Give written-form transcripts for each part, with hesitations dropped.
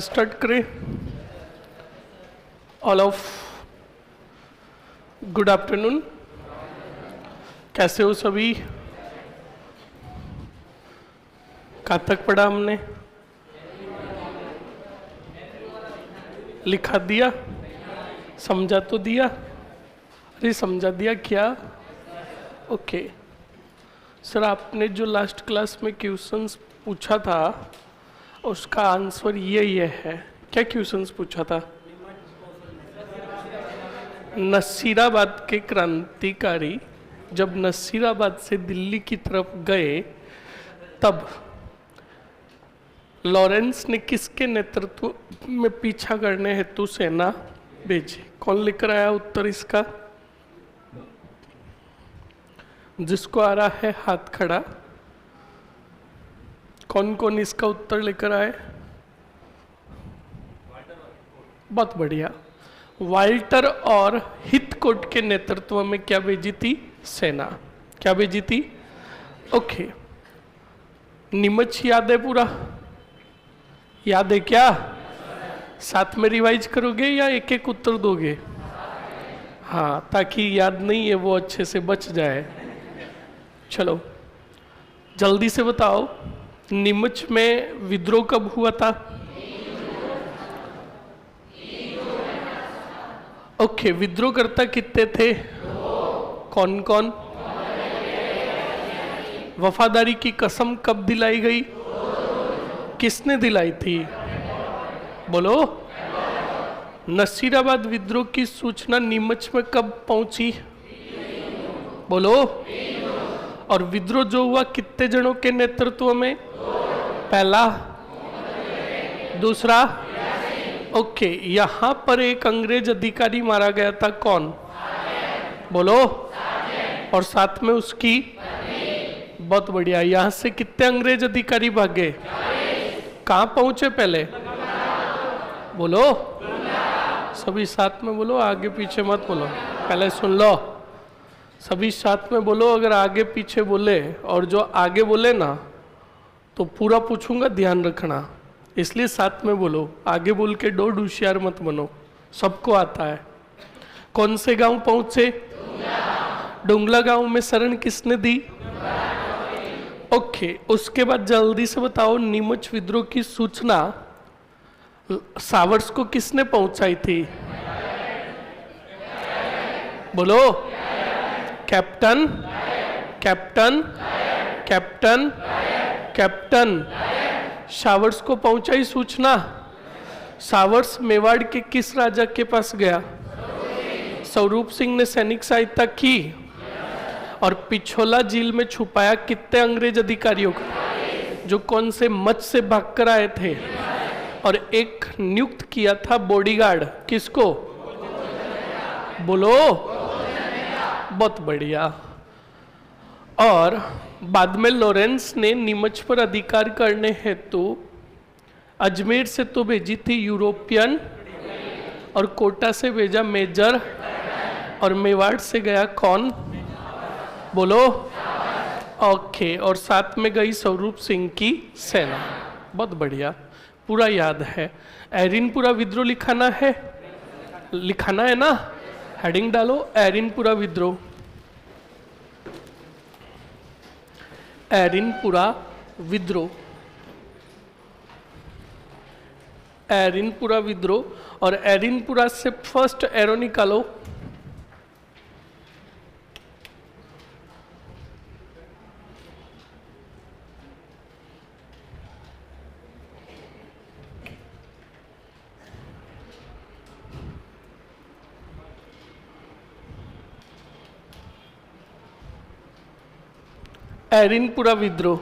Start करें। All of good afternoon. कैसे हो सभी? कहाँ तक पढ़ा हमने? लिखा दिया? समझा तो दिया? अरे समझा दिया क्या? ओके सर, आपने जो लास्ट क्लास में क्वेश्चंस पूछा था उसका आंसर ये है। क्या क्वेश्चंस पूछा था? नसीराबाद के क्रांतिकारी जब नसीराबाद से दिल्ली की तरफ गए तब लॉरेंस ने किसके नेतृत्व में पीछा करने हेतु सेना भेजी? कौन लेकर आया उत्तर इसका? जिसको आ रहा है हाथ खड़ा। कौन कौन इसका उत्तर लेकर आए? बहुत बढ़िया। वाल्टर और हिथकोट के नेतृत्व में क्या भेजी थी? सेना। क्या भेजी थी? ओके। नीमच याद है पूरा? याद है क्या? साथ में रिवाइज करोगे या एक एक उत्तर दोगे? हाँ, ताकि याद नहीं है वो अच्छे से बच जाए। चलो जल्दी से बताओ, नीमच में विद्रोह कब हुआ था? ओके, विद्रोहकर्ता कितने थे? कौन कौन? वफादारी की कसम कब दिलाई गई? किसने दिलाई थी? बोलो। नसीराबाद विद्रोह की सूचना नीमच में कब पहुंची? बोलो। और विद्रोह जो हुआ कितने जनों के नेतृत्व में? पहला, दूसरा। ओके, यहां पर एक अंग्रेज अधिकारी मारा गया था। कौन? बोलो। और साथ में उसकी? बहुत बढ़िया। यहां से कितने अंग्रेज अधिकारी भागे? कहां पहुंचे पहले? बोलो। सभी साथ में बोलो, आगे पीछे मत बोलो। पहले सुन लो, सभी साथ में बोलो। अगर आगे पीछे बोले और जो आगे बोले ना तो पूरा पूछूंगा, ध्यान रखना। इसलिए साथ में बोलो, आगे बोल के डोड होशियार मत बनो, सबको आता है। कौन से गांव पहुंचे? डुंगला गांव में शरण किसने दी? ओके, उसके बाद जल्दी से बताओ, नीमच विद्रोह की सूचना सावर्स को किसने पहुंचाई थी? बोलो। Captain, captain, captain, captain showers को पहुंचाई सूचना। सावर्स मेवाड़ के किस राजा के पास गया? स्वरूप सिंह ने सैनिक सहायता की। और पिछोला झील में छुपाया कितने अंग्रेज अधिकारियों को, जो कौन से मच से भागकर आए थे? और एक नियुक्त किया था बॉडीगार्ड। किसको? बोलो। बहुत बढ़िया। और बाद में लॉरेंस ने नीमच पर अधिकार करने हेतु अजमेर से तो भेजी थी यूरोपियन, और कोटा से भेजा मेजर, और मेवाड़ से गया कौन? बोलो। ओके, और साथ में गई स्वरूप सिंह की सेना। बहुत बढ़िया, पूरा याद है। एरिनपुरा विद्रोह लिखाना है, लिखाना है ना? हेडिंग डालो, एरिनपुरा विद्रोह। एरिनपुरा विद्रोह, एरिनपुरा विद्रोह। और एरिनपुरा से फर्स्ट एरो निकालो। एरिनपुरा विद्रोह।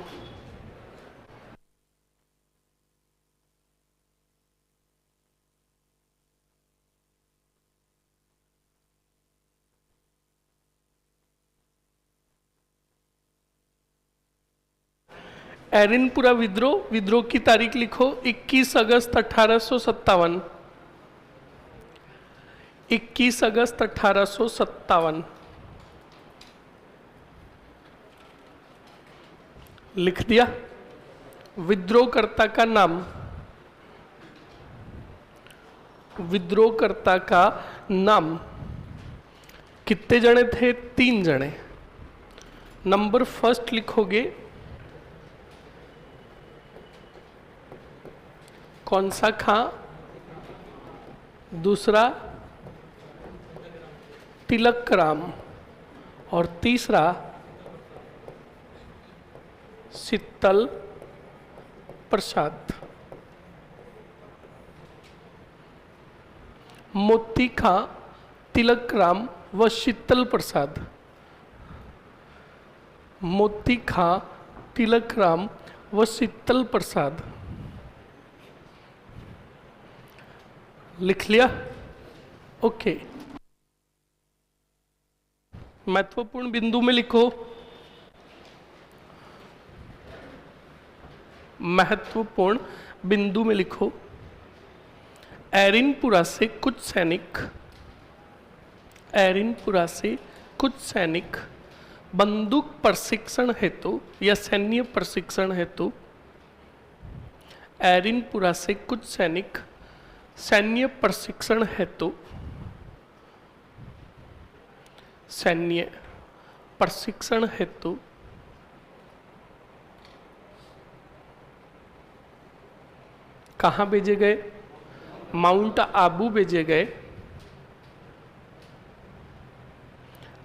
एरिनपुरा विद्रोह, विद्रोह की तारीख लिखो 21 अगस्त 1857। 21 अगस्त 1857 लिख दिया। विद्रोहकर्ता का नाम? विद्रोहकर्ता का नाम। कितने जने थे? 3 जने। नंबर फर्स्ट लिखोगे कौन सा खां, दूसरा तिलक राम और तीसरा शीतल प्रसाद। मोती खां, तिलक राम व शीतल प्रसाद। मोती खां, तिलक राम व शीतल प्रसाद। लिख लिया? ओके। महत्वपूर्ण बिंदु में लिखो। महत्वपूर्ण बिंदु में लिखो, एरिनपुरा से कुछ सैनिक बंदूक प्रशिक्षण हेतु या सैन्य प्रशिक्षण हेतु, एरिनपुरा से कुछ सैनिक सैन्य प्रशिक्षण हेतु, सैन्य प्रशिक्षण हेतु कहाँ भेजे गए? माउंट आबू भेजे गए।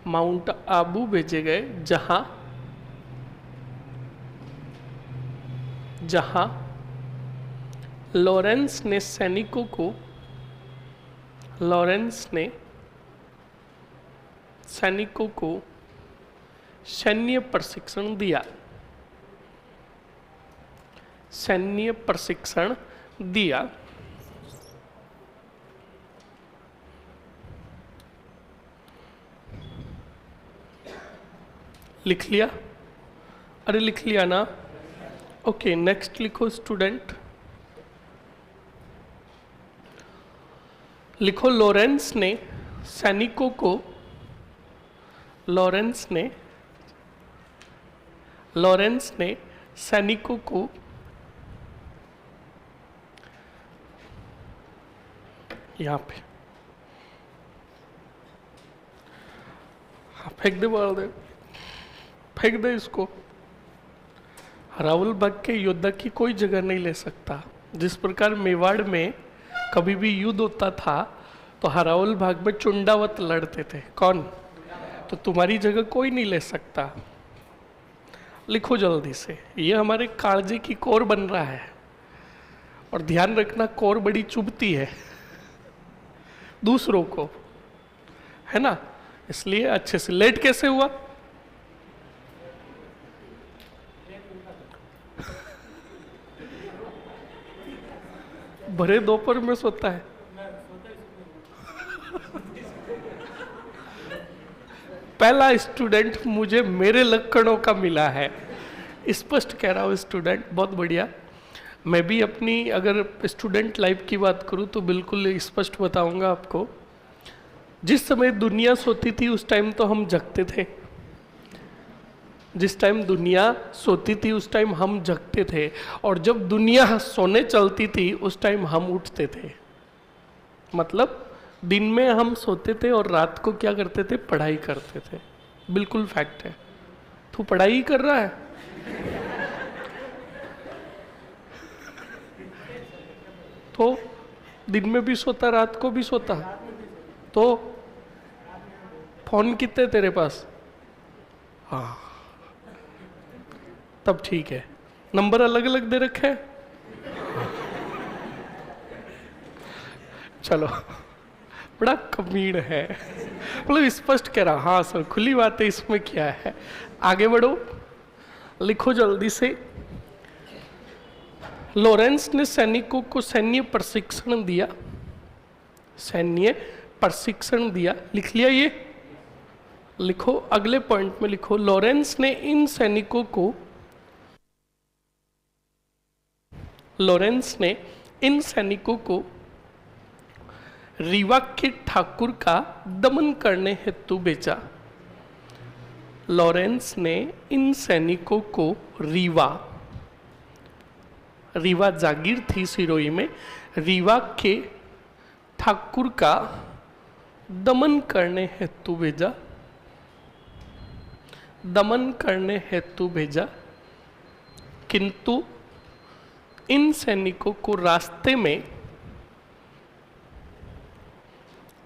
माउंट आबू भेजे गए, जहां लॉरेंस ने सैनिकों को सैन्य प्रशिक्षण दिया। सैन्य प्रशिक्षण दिया। लिख लिया? अरे लिख लिया ना? ओके, नेक्स्ट लिखो स्टूडेंट। लिखो लॉरेंस ने सैनिकों को यहाँ पे फेंक दे, बोल दे, फेंक दे इसको। हरावल बाग के योद्धा की कोई जगह नहीं ले सकता। जिस प्रकार मेवाड़ में कभी भी युद्ध होता था तो हरावल बाग में चुंडावत लड़ते थे। कौन? तो तुम्हारी जगह कोई नहीं ले सकता। लिखो जल्दी से। ये हमारे कालजे की कोर बन रहा है, और ध्यान रखना कोर बड़ी चुभती है दूसरों को, है ना? इसलिए अच्छे से। लेट कैसे हुआ? भरे दोपहर में सोता है। पहला स्टूडेंट मुझे मेरे लक्षणों का मिला है, स्पष्ट कह रहा हूँ स्टूडेंट, बहुत बढ़िया। मैं भी अपनी अगर स्टूडेंट लाइफ की बात करूँ तो बिल्कुल स्पष्ट बताऊंगा आपको। जिस समय दुनिया सोती थी उस टाइम तो हम जगते थे। जिस टाइम दुनिया सोती थी उस टाइम हम जगते थे, और जब दुनिया सोने चलती थी उस टाइम हम उठते थे। मतलब दिन में हम सोते थे और रात को क्या करते थे? पढ़ाई करते थे। बिल्कुल फैक्ट है। तू पढ़ाई ही कर रहा है? तो दिन में भी सोता, रात को भी सोता, तो फोन कितने तेरे पास? हाँ, तब ठीक है। नंबर अलग अलग दे रखे हैं? चलो, बड़ा कमीण है। मतलब स्पष्ट कह रहा। हाँ सर, खुली बात है, इसमें क्या है। आगे बढ़ो, लिखो जल्दी से। लॉरेंस ने सैनिकों को सैन्य प्रशिक्षण दिया। सैन्य प्रशिक्षण दिया। लिख लिया ये? लिखो अगले पॉइंट में लिखो, लॉरेंस ने इन सैनिकों को रीवा के ठाकुर का दमन करने हेतु भेजा। लॉरेंस ने इन सैनिकों को रीवा जागीर थी सिरोही में, रीवा के ठाकुर का दमन करने हेतु भेजा, दमन करने हेतु भेजा, किंतु इन सैनिकों को रास्ते में,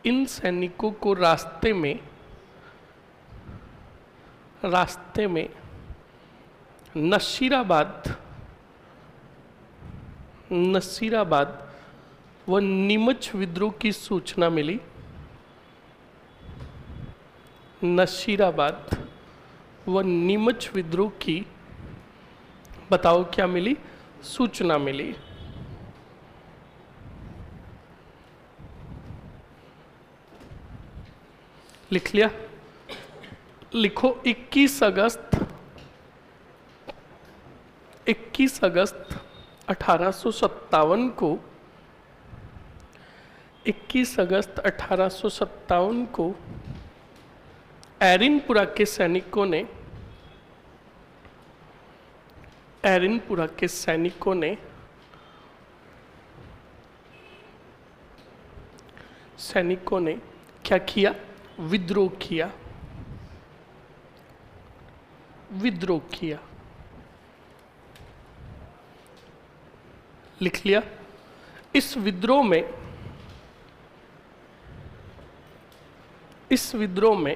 इन सैनिकों को रास्ते में नसीराबाद व नीमच विद्रोह की सूचना मिली। नसीराबाद व नीमच विद्रोह की, बताओ क्या मिली? सूचना मिली। लिख लिया? लिखो 21 अगस्त 1857 को, 21 अगस्त 1857 को एरिनपुरा के सैनिकों ने, एरिनपुरा के सैनिकों ने क्या किया? विद्रोह किया, विद्रोह किया। लिख लिया? इस विद्रोह में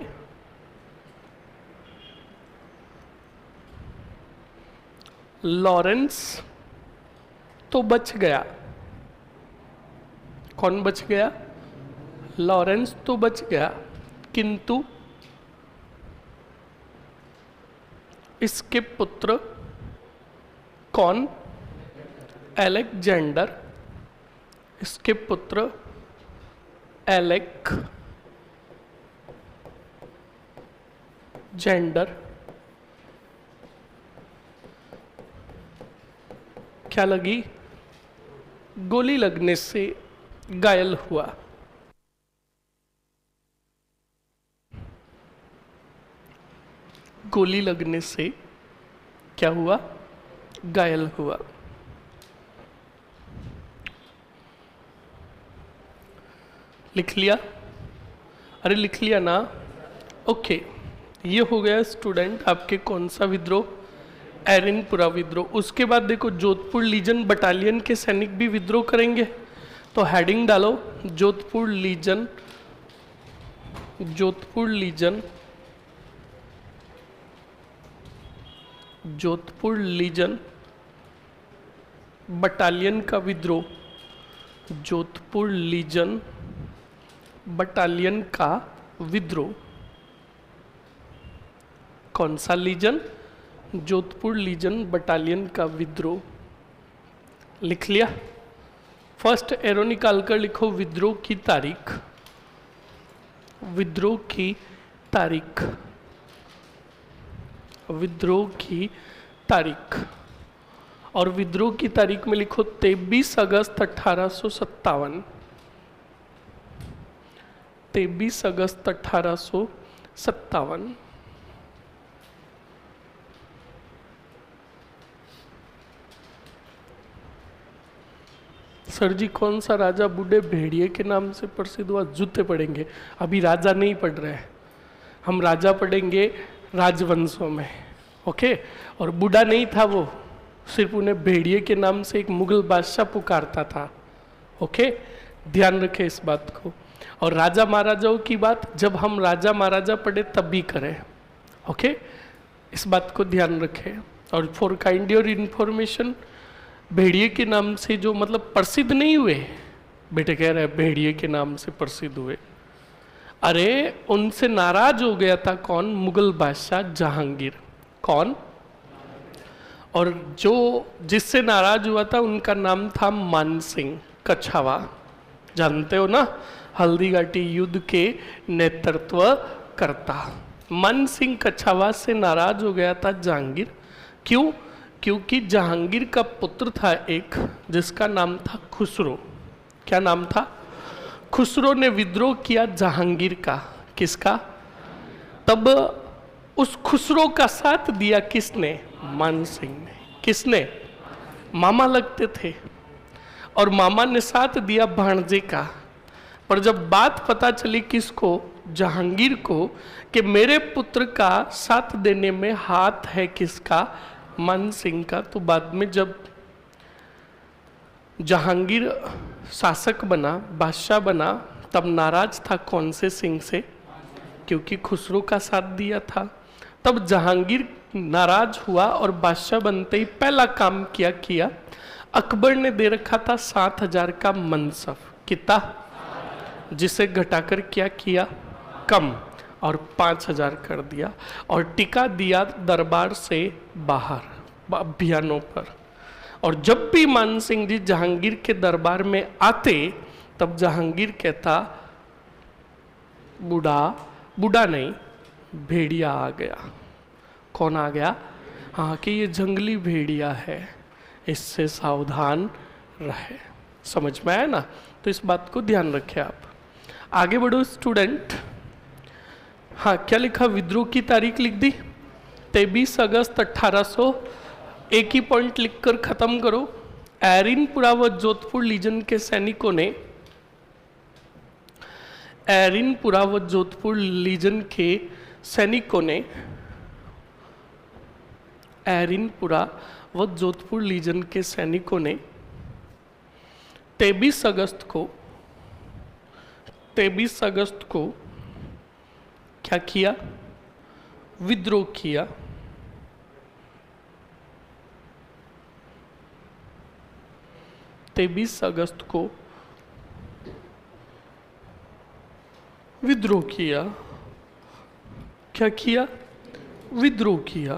लॉरेंस तो बच गया। कौन बच गया? लॉरेंस तो बच गया, किंतु इसके पुत्र कौन? अलेक्जेंडर, इसके पुत्र अलेक्जेंडर क्या लगी? गोली लगने से घायल हुआ। गोली लगने से क्या हुआ? घायल हुआ। लिख लिया? अरे लिख लिया ना? ओके, ये हो गया स्टूडेंट आपके कौन सा विद्रोह? एरिनपुरा विद्रोह। उसके बाद देखो जोधपुर लीजन बटालियन के सैनिक भी विद्रोह करेंगे, तो हेडिंग डालो Jodhpur legion, Jodhpur legion, Jodhpur legion battalion का विद्रोह, जोधपुर लीजन बटालियन का विद्रोह। कौन सा लीजन? जोधपुर लीजन बटालियन का विद्रोह। लिख लिया? फर्स्ट एरो निकाल कर लिखो विद्रोह की तारीख, विद्रोह की तारीख, विद्रोह की तारीख। और विद्रोह की तारीख में लिखो 23 अगस्त 1857, 23 अगस्त 1857। सर जी कौन सा राजा बूढ़े भेड़िए के नाम से प्रसिद्ध हुआ? जूते पढ़ेंगे, अभी राजा नहीं पढ़ रहे हैं हम, राजा पढ़ेंगे राजवंशों में। ओके, और बूढ़ा नहीं था वो, सिर्फ उन्हें भेड़िए के नाम से एक मुगल बादशाह पुकारता था। ओके, ध्यान रखें इस बात को। और राजा महाराजाओं की बात जब हम राजा महाराजा पढ़े तब भी करें। ओके, इस बात को ध्यान रखें। और फॉर काइंड योर इन्फॉर्मेशन, भेड़िए के नाम से जो मतलब प्रसिद्ध नहीं हुए, बेटे कह रहे हैं भेड़िए के नाम से प्रसिद्ध हुए, अरे उनसे नाराज हो गया था कौन? मुगल बादशाह जहांगीर। कौन? और जो जिससे नाराज हुआ था उनका नाम था मानसिंह कछावा, जानते हो ना, हल्दी घाटी युद्ध के नेतृत्व करता। मानसिंह कछावा से नाराज हो गया था जहांगीर। क्यों? क्योंकि जहांगीर का पुत्र था एक जिसका नाम था खुसरो। क्या नाम था? खुसरो ने विद्रोह किया जहांगीर का। किसका? तब उस खुसरो का साथ दिया किसने? मानसिंह ने। किसने? मामा लगते थे, और मामा ने साथ दिया भांजे का। पर जब बात पता चली किसको, जहांगीर को, कि मेरे पुत्र का साथ देने में हाथ है किसका, मान सिंह का, तो बाद में जब जहांगीर शासक बना, बादशाह बना, तब नाराज था कौन से सिंह से, क्योंकि खुसरो का साथ दिया था। तब जहांगीर नाराज हुआ और बादशाह बनते ही पहला काम किया अकबर ने दे रखा था 7,000 का मनसब, कितना, जिसे घटाकर क्या किया, कम, और 5,000 कर दिया, और टिका दिया दरबार से बाहर अभियानों पर। और जब भी मान सिंह जी जहांगीर के दरबार में आते, तब जहांगीर कहता, बूढ़ा नहीं, भेड़िया आ गया। कौन आ गया, हाँ, कि ये जंगली भेड़िया है, इससे सावधान रहे। समझ में आया ना, तो इस बात को ध्यान रखें आप। आगे बढ़ो स्टूडेंट। हाँ, क्या लिखा, विद्रोह की तारीख लिख दी 23 अगस्त 1800। एक ही पॉइंट लिखकर खत्म करो। एरिनपुरा व जोधपुर लीजन के सैनिकों ने, एरिनपुरा व जोधपुर लीजन के सैनिकों ने, एरिनपुरा व जोधपुर लीजन के सैनिकों ने 23 अगस्त को क्या किया, विद्रोह किया। तेईस अगस्त को विद्रोह किया। क्या किया, विद्रोह किया।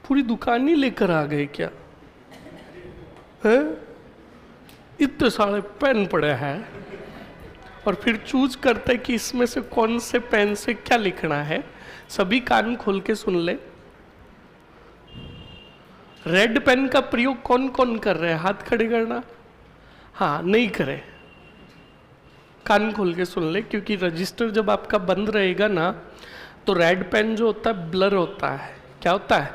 पूरी दुकान ही लेकर आ गए क्या, है? इतने सारे पेन पड़े हैं और फिर चूज करते कि इसमें से कौन से पेन से क्या लिखना है। सभी कान खोल के सुन ले। रेड पेन का प्रयोग कौन कौन कर रहे हैं, हाथ खड़े करना। हाँ, नहीं करे, कान खोल के सुन ले, क्योंकि रजिस्टर जब आपका बंद रहेगा ना, तो रेड पेन जो होता है ब्लर होता है। क्या होता है,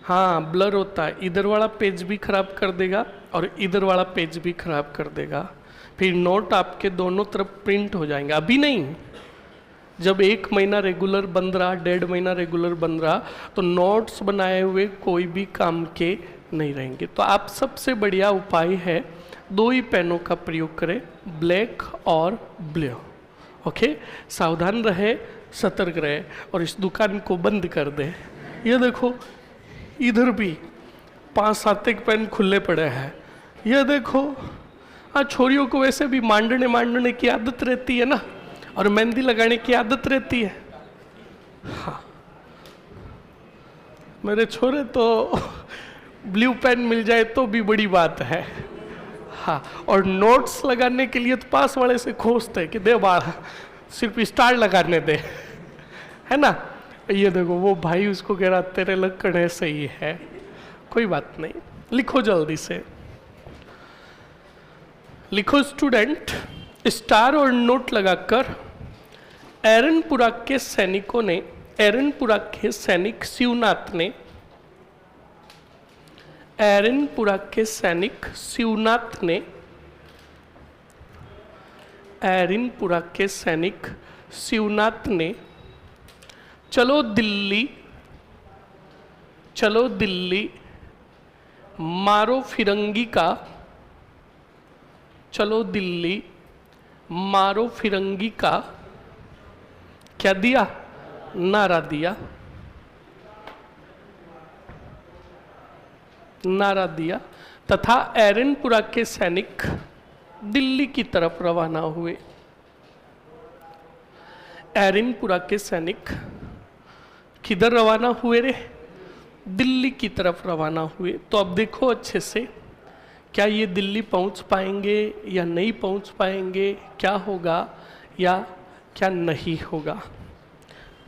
हाँ, ब्लर होता है। इधर वाला पेज भी खराब कर देगा और इधर वाला पेज भी खराब कर देगा। फिर नोट आपके दोनों तरफ प्रिंट हो जाएंगे। अभी नहीं, जब 1 महीना रेगुलर बंद रहा, 1.5 महीना रेगुलर बंद रहा, तो नोट्स बनाए हुए कोई भी काम के नहीं रहेंगे। तो आप सबसे बढ़िया उपाय है 2 ही पेनों का प्रयोग करें, ब्लैक और ब्लू। ओके, सावधान रहे, सतर्क रहे और इस दुकान को बंद कर दे। ये देखो, इधर भी 5-7 एक पेन खुले पड़े हैं। ये देखो, हाँ, छोरियों को वैसे भी मांडने की आदत रहती है ना, और मेहंदी लगाने की आदत रहती है। हाँ, मेरे छोरे तो ब्लू पेन मिल जाए तो भी बड़ी बात है। हाँ, और नोट्स लगाने के लिए तो पास वाले से खोजते कि दे बाहर, सिर्फ स्टार लगाने दे, है ना। ये देखो, वो भाई उसको कह रहा तेरे लक्कड़ सही है, कोई बात नहीं, लिखो जल्दी से लिखो स्टूडेंट। स्टार और नोट लगाकर एरनपुरा के सैनिकों ने, एरनपुरा के सैनिक शिवनाथ ने, एरनपुरा के सैनिक शिवनाथ ने, एरनपुरा के सैनिक शिवनाथ ने चलो दिल्ली, चलो दिल्ली मारो फिरंगी का, चलो दिल्ली मारो फिरंगी का क्या दिया, नारा दिया, नारा दिया तथा एरनपुरा के सैनिक दिल्ली की तरफ रवाना हुए। एरनपुरा के सैनिक किधर रवाना हुए रे, दिल्ली की तरफ रवाना हुए। तो अब देखो अच्छे से, क्या ये दिल्ली पहुंच पाएंगे या नहीं पहुंच पाएंगे, क्या होगा या क्या नहीं होगा।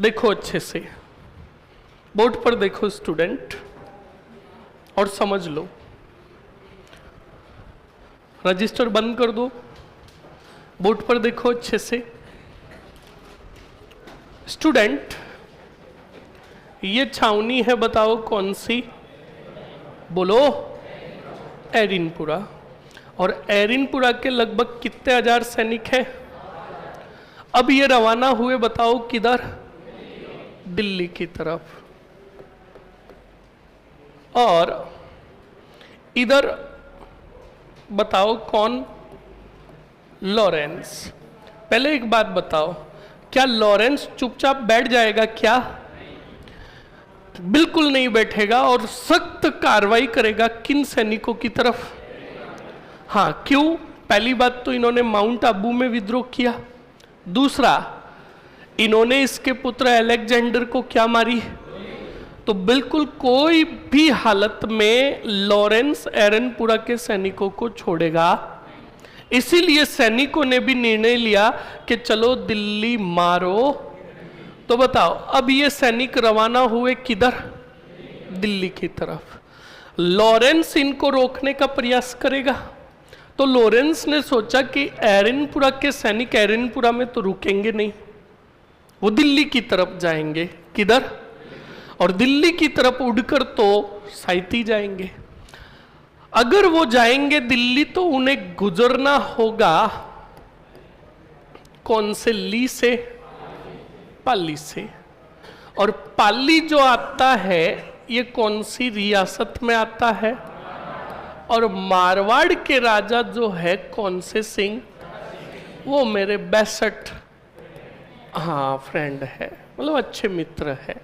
देखो अच्छे से, बोर्ड पर देखो स्टूडेंट और समझ लो। रजिस्टर बंद कर दो, बोर्ड पर देखो अच्छे से। स्टूडेंट, ये छावनी है, बताओ कौन सी, बोलो, एरिनपुरा। और एरिनपुरा के लगभग कितने हजार सैनिक है, अब ये रवाना हुए, बताओ किधर? दिल्ली की तरफ। और इधर बताओ कौन? लॉरेंस। पहले एक बात बताओ, क्या लॉरेंस चुपचाप बैठ जाएगा क्या? बिल्कुल नहीं बैठेगा और सख्त कार्रवाई करेगा किन सैनिकों की तरफ? हाँ, क्यों? पहली बात तो इन्होंने माउंट आबू में विद्रोह किया। दूसरा, इन्होंने इसके पुत्र अलेक्जेंडर को क्या मारी? तो बिल्कुल कोई भी हालत में लॉरेंस एरनपुरा के सैनिकों को छोड़ेगा। इसीलिए सैनिकों ने भी निर्णय लिया कि चलो दिल्ली मारो। तो बताओ, अब ये सैनिक रवाना हुए किधर? दिल्ली की तरफ। लॉरेंस इनको रोकने का प्रयास करेगा। तो लॉरेंस ने सोचा कि एरनपुरा के सैनिक एरनपुरा में तो रुकेंगे नहीं, वो दिल्ली की तरफ जाएंगे। किधर? और दिल्ली की तरफ उड़कर तो साइती जाएंगे। अगर वो जाएंगे दिल्ली तो उन्हें गुजरना होगा कौन से? ली से? पाली से। और पाली जो आता है ये कौन सी रियासत में आता है? और मारवाड़ के राजा जो है कौन से सिंह? वो मेरे 62 हाँ फ्रेंड है, मतलब अच्छे मित्र है,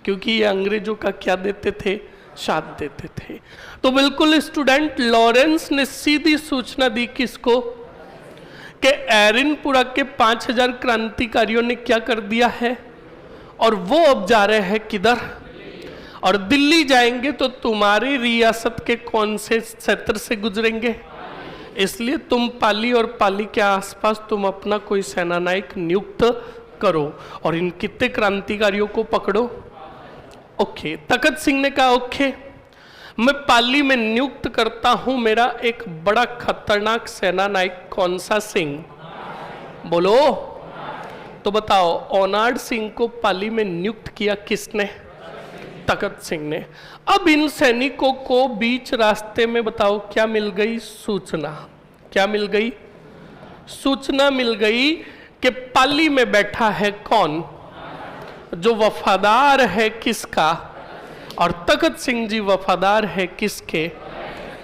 क्योंकि ये अंग्रेजों का क्या देते थे? साथ देते थे। तो बिल्कुल स्टूडेंट, लॉरेंस ने सीधी सूचना दी किसको? कि एरनपुरा के 5000 क्रांतिकारियों ने क्या कर दिया है, और वो अब जा रहे हैं किधर? और दिल्ली जाएंगे तो तुम्हारी रियासत के कौन से क्षेत्र से गुजरेंगे? इसलिए तुम पाली और पाली के आसपास तुम अपना कोई सेनानायक नियुक्त करो और इन कितने क्रांतिकारियों को पकड़ो। ओके, तखत सिंह ने कहा ओके, मैं पाली में नियुक्त करता हूं मेरा एक बड़ा खतरनाक सेनानायक। कौन सा सिंह? बोलो। तो बताओ, ओनाड सिंह को पाली में नियुक्त किया किसने? तखत सिंह ने। अब इन सैनिकों को बीच रास्ते में बताओ क्या मिल गई? सूचना। क्या मिल गई? सूचना मिल गई कि पाली में बैठा है कौन? जो वफादार है किसका? और तखत सिंह जी वफादार है किसके?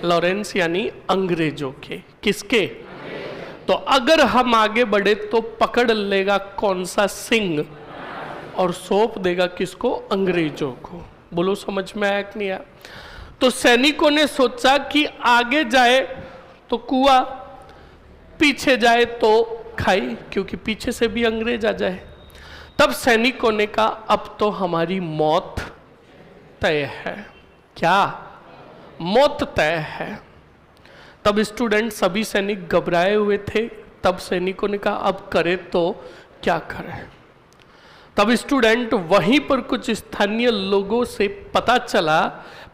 लॉरेंस यानी अंग्रेजों के। किसके? तो अगर हम आगे बढ़े तो पकड़ लेगा कौन सा सिंह और सौंप देगा किसको? अंग्रेजों को। बोलो समझ में आया कि नहीं आया? तो सैनिकों ने सोचा कि आगे जाए तो कुआं, पीछे जाए तो खाई, क्योंकि पीछे से भी अंग्रेज आ जाए। तब सैनिकों ने कहा अब तो हमारी मौत तय है। क्या? मौत तय है। तब स्टूडेंट सभी सैनिक घबराए हुए थे। तब सैनिकों ने कहा अब करे तो क्या करें? तब स्टूडेंट वहीं पर कुछ स्थानीय लोगों से पता चला,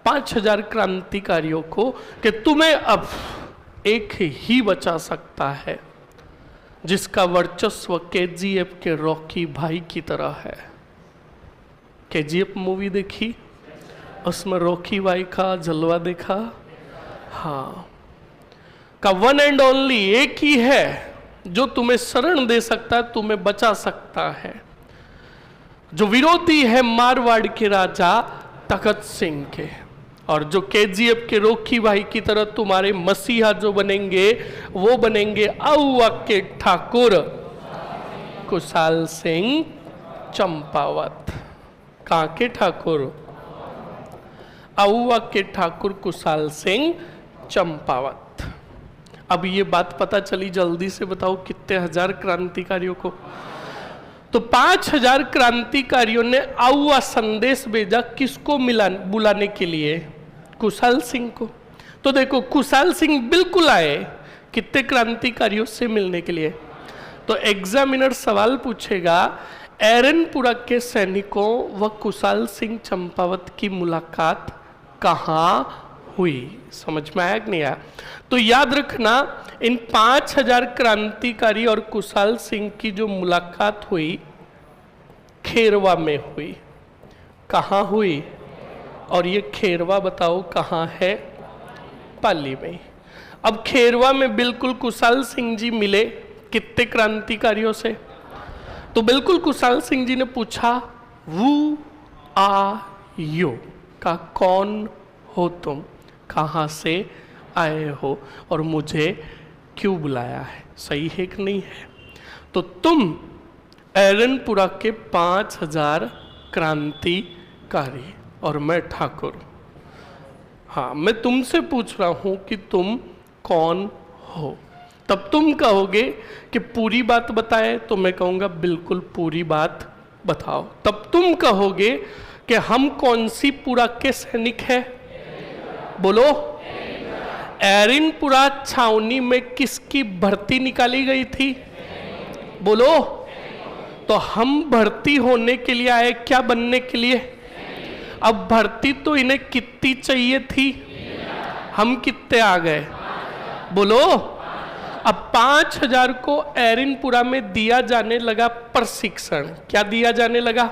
5000 क्रांतिकारियों को, कि तुम्हें अब एक ही बचा सकता है जिसका वर्चस्व केजीएफ के रॉकी भाई की तरह है। केजीएफ मूवी देखी? उसमें रॉकी भाई का जलवा देखा? हाँ, का वन एंड ओनली एक ही है जो तुम्हें शरण दे सकता है, तुम्हें बचा सकता है, जो विरोधी है मारवाड़ के राजा तखत सिंह के, और जो केजीएफ के रॉकी भाई की तरह तुम्हारे मसीहा जो बनेंगे वो बनेंगे आउआ के ठाकुर कुशाल सिंह चंपावत। कहाँ के ठाकुर? आउआ के ठाकुर कुशाल सिंह चंपावत। अब ये बात पता चली, जल्दी से बताओ कितने हजार क्रांतिकारियों को? तो 5000 क्रांतिकारियों ने आउआ संदेश भेजा किसको बुलाने के लिए? कुशाल सिंह को। तो देखो कुशाल सिंह बिल्कुल आए कितने क्रांतिकारियों से मिलने के लिए। तो एग्जामिनर सवाल पूछेगा एरनपुरा के सैनिकों व कुशाल सिंह चंपावत की मुलाकात कहाँ हुई? समझ में आया कि नहीं आया? तो याद रखना, इन 5000 क्रांतिकारी और कुशाल सिंह की जो मुलाकात हुई खेरवा में हुई। कहाँ हुई? और ये खेरवा बताओ कहाँ है? पाली में। अब खेरवा में बिल्कुल कुशाल सिंह जी मिले कितने क्रांतिकारियों से? तो बिल्कुल कुशाल सिंह जी ने पूछा वू आर यू, का कौन हो तुम, कहाँ से आए हो और मुझे क्यों बुलाया है, सही है कि नहीं है। तो तुम एरनपुरा के 5000 क्रांतिकारी और मैं ठाकुर। हाँ, मैं तुमसे पूछ रहा हूं कि तुम कौन हो। तब तुम कहोगे कि पूरी बात बताए, तो मैं कहूंगा बिल्कुल पूरी बात बताओ। तब तुम कहोगे कि हम कौन सी पुरा के सैनिक हैं, बोलो। एरनपुरा छावनी में किसकी भर्ती निकाली गई थी, बोलो। तो हम भर्ती होने के लिए आए, क्या बनने के लिए। अब भर्ती तो इन्हें कितनी चाहिए थी, हम कितने आ गए, बोलो। अब 5000 को एरनपुरा में दिया जाने लगा प्रशिक्षण, क्या दिया जाने लगा।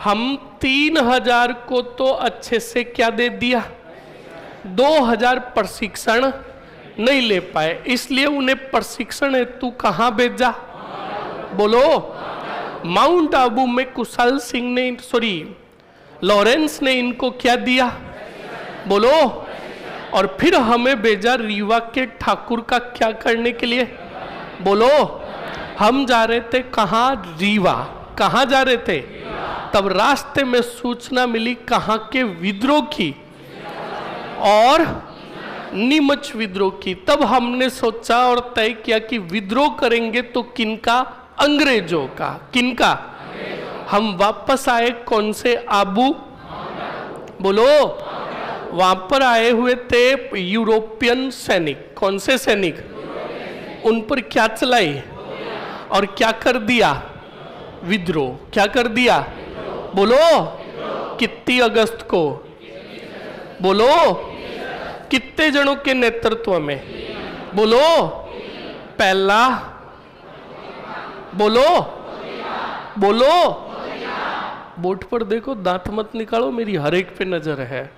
हम 3000 को तो अच्छे से क्या दे दिया, 2000 प्रशिक्षण नहीं ले पाए, इसलिए उन्हें प्रशिक्षण हेतु कहाँ भेजा, बोलो। माउंट आबू में कुशाल सिंह ने, लॉरेंस ने इनको क्या दिया, बोलो। और फिर हमें भेजा रीवा के ठाकुर का क्या करने के लिए, बोलो। हम जा रहे थे कहाँ, रीवा। कहाँ जा रहे थे, तब रास्ते में सूचना मिली कहाँ के विद्रोह की, और नीमच विद्रोह की। तब हमने सोचा और तय किया कि विद्रोह करेंगे तो किनका, अंग्रेजों का। किनका, हम वापस आए कौन से, आबू, बोलो। वहां पर आए हुए थे यूरोपियन सैनिक। कौन से सैनिक, उन पर क्या चलाई और क्या कर दिया, विद्रोह। क्या कर दिया, बोलो। कितनी अगस्त को, बोलो। कितने जनों के नेतृत्व में, बोलो। पहला, बोलो, बोलो। बोर्ड पर देखो, दांत मत निकालो, मेरी हर एक पे नजर है।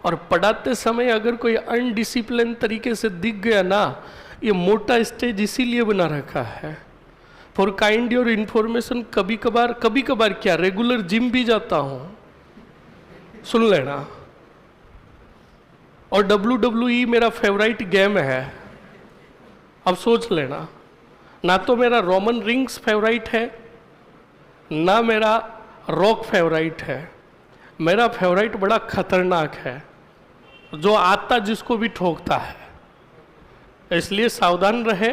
और पढ़ाते समय अगर कोई अनडिसिप्लिन तरीके से दिख गया ना, ये मोटा स्टेज इसीलिए बना रखा है, फॉर काइंड योर इंफॉर्मेशन। कभी कभार क्या, रेगुलर जिम भी जाता हूं, सुन लेना। और WWE मेरा फेवरेट गेम है, अब सोच लेना। ना तो मेरा रोमन रिंग्स फेवरेट है, ना मेरा रॉक फेवरेट है। मेरा फेवरेट बड़ा खतरनाक है, जो आता जिसको भी ठोकता है। इसलिए सावधान रहे,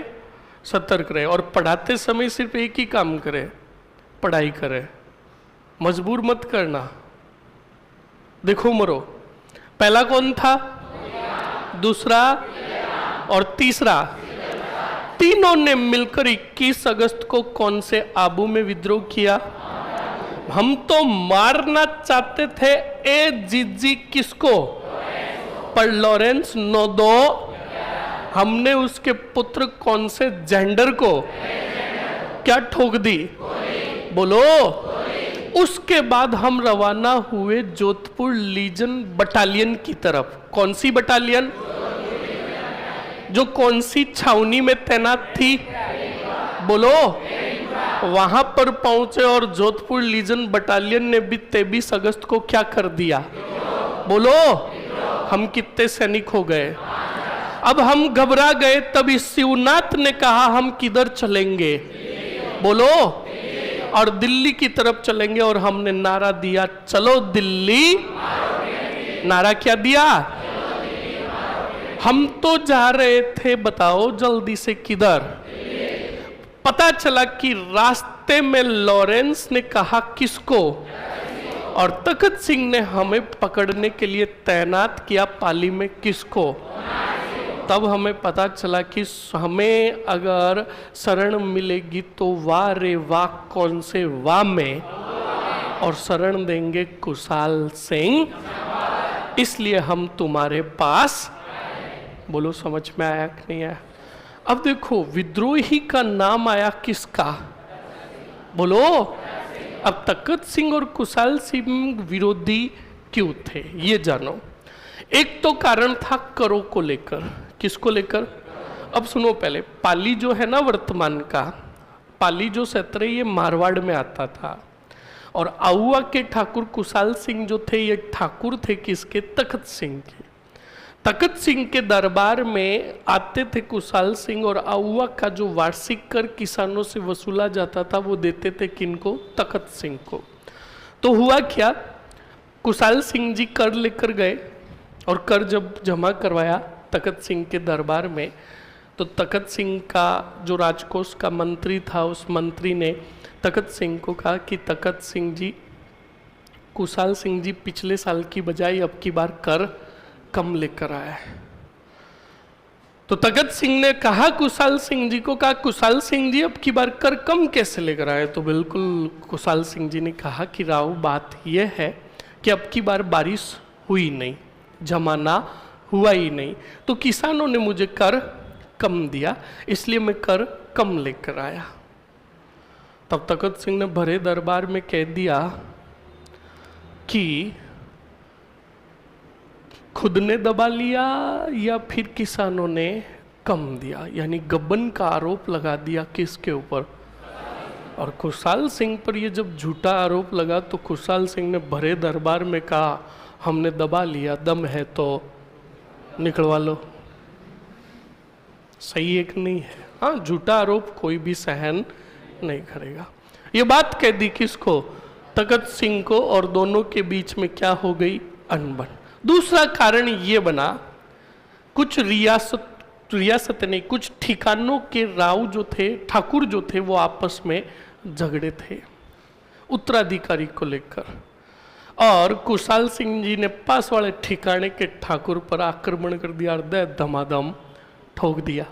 सतर्क रहे, और पढ़ाते समय सिर्फ एक ही काम करे, पढ़ाई करे, मजबूर मत करना। देखो मरो, पहला कौन था, दूसरा और तीसरा, तीनों ने मिलकर 21 अगस्त को कौन से आबू में विद्रोह किया। हम तो मारना चाहते थे ए जीजी किसको, पर लॉरेंस नोदो, हमने उसके पुत्र कौन से जेंडर को क्या ठोक दी, बोलो। उसके बाद हम रवाना हुए जोधपुर लीजन बटालियन की तरफ। कौन सी बटालियन, जो कौन सी छावनी में तैनात थी, बोलो। वहां पर पहुंचे और जोधपुर लीजन बटालियन ने भी 23 अगस्त को क्या कर दिया, बोलो। हम कितने सैनिक हो गए। अब हम घबरा गए, तभी शिवनाथ ने कहा हम किधर चलेंगे, बोलो। और दिल्ली की तरफ चलेंगे, और हमने नारा दिया चलो दिल्ली। नारा क्या दिया, हम तो जा रहे थे, बताओ जल्दी से किधर। पता चला कि रास्ते में लॉरेंस ने कहा किसको, और तखत सिंह ने हमें पकड़ने के लिए तैनात किया पाली में किसको। तब हमें पता चला कि हमें अगर शरण मिलेगी तो वाह रे वाह, कौन से वाह में, और शरण देंगे कुशाल सिंह, इसलिए हम तुम्हारे पास। बोलो समझ में आया कि नहीं आया। अब देखो विद्रोही का नाम आया किसका, बोलो। अब तखत सिंह और कुशाल सिंह विरोधी क्यों थे, ये जानो। एक तो कारण था करों को लेकर। किसको लेकर, अब सुनो पहले। पाली जो है ना वर्तमान का, पाली जो क्षेत्र है ये मारवाड़ में आता था, और आउआ के ठाकुर कुशाल सिंह जो थे ये ठाकुर थे किसके? तखत सिंह के। तखत सिंह के दरबार में आते थे कुशाल सिंह, और आउआ का जो वार्षिक कर किसानों से वसूला जाता था वो देते थे किनको? तखत सिंह को। तो हुआ क्या, कुशाल सिंह जी कर लेकर गए, और कर जब जमा करवाया तखत सिंह के दरबार में, तो तखत सिंह का जो राजकोष का मंत्री था उस मंत्री ने तखत सिंह को कहा कि तखत सिंह जी, कुशाल सिंह जी पिछले साल की बजाय अब की बार कर कम लेकर आया है। तो तखत सिंह ने कहा कुशाल सिंह जी को, कहा कुशाल सिंह जी अब की बार कर कम कैसे लेकर आए? तो बिल्कुल कुशाल सिंह जी ने कहा कि राव बात यह है कि अब की बार बारिश हुई नहीं, जमाना हुआ ही नहीं, तो किसानों ने मुझे कर कम दिया, इसलिए मैं कर कम लेकर आया। तब तखत सिंह ने भरे दरबार में कह दिया कि खुद ने दबा लिया या फिर किसानों ने कम दिया, यानी गबन का आरोप लगा दिया किसके ऊपर? और कुशाल सिंह पर ये जब झूठा आरोप लगा तो कुशाल सिंह ने भरे दरबार में कहा हमने दबा लिया, दम है तो निकलवा लो। सही एक नहीं है? हाँ, झूठा आरोप कोई भी सहन नहीं करेगा। ये बात कह दी किसको? तखत सिंह को, और दोनों के बीच में क्या हो गई? अनबन। दूसरा कारण ये बना, कुछ रियासत नहीं, कुछ ठिकानों के राव जो थे, ठाकुर जो थे, वो आपस में झगड़े थे उत्तराधिकारी को लेकर, और कुशाल सिंह जी ने पास वाले ठिकाने के ठाकुर पर आक्रमण कर दिया, धमाधम ठोक दिया।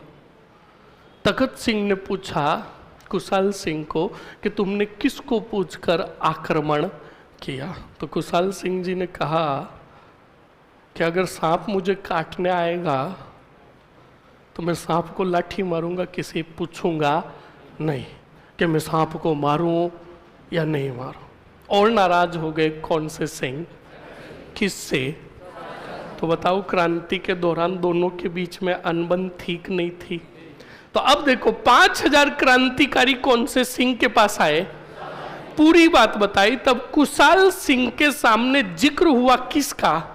तखत सिंह ने पूछा कुशाल सिंह को कि तुमने किसको पूछकर आक्रमण किया? तो कुशाल सिंह जी ने कहा कि अगर सांप मुझे काटने आएगा तो मैं सांप को लाठी मारूंगा, किसी पूछूंगा नहीं कि मैं सांप को मारूं या नहीं मारूं। और नाराज हो गए कौन से सिंह? किससे? तो बताओ, क्रांति के दौरान दोनों के बीच में अनबन ठीक नहीं थी? तो अब देखो 5000 क्रांतिकारी कौन से सिंह के पास आए, पूरी बात बताई। तब कुशाल सिंह के सामने जिक्र हुआ किसका?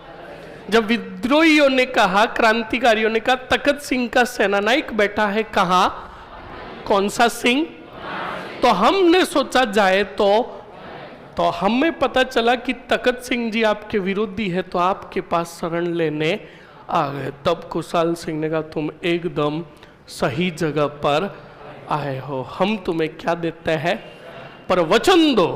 जब विद्रोहियों ने कहा, क्रांतिकारियों ने कहा तखत सिंह का सेनानायक बैठा है, कहा कौन सा सिंह? तो हमने सोचा जाए तो हमें पता चला कि तखत सिंह जी आपके विरोधी है, तो आपके पास शरण लेने आ गए। तब कुशाल सिंह ने कहा तुम एकदम सही जगह पर आए हो, हम तुम्हें क्या देते हैं? पर वचन दो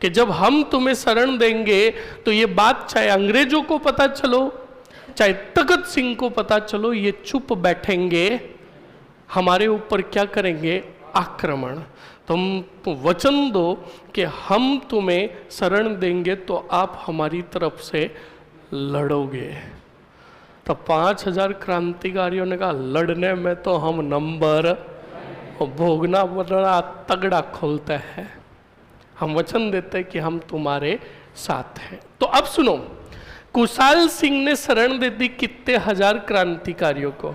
कि जब हम तुम्हें शरण देंगे तो ये बात चाहे अंग्रेजों को पता चलो, चाहे तखत सिंह को पता चलो, ये चुप बैठेंगे, हमारे ऊपर क्या करेंगे? आक्रमण। तुम वचन दो कि हम तुम्हें शरण देंगे तो आप हमारी तरफ से लड़ोगे। तो 5000 क्रांतिकारियों ने कहा लड़ने में तो हम नंबर, भोगना बड़ा तगड़ा खोलते हैं, हम वचन देते हैं कि हम तुम्हारे साथ हैं। तो अब सुनो, कुशाल सिंह ने शरण दे दी कितने हजार क्रांतिकारियों को।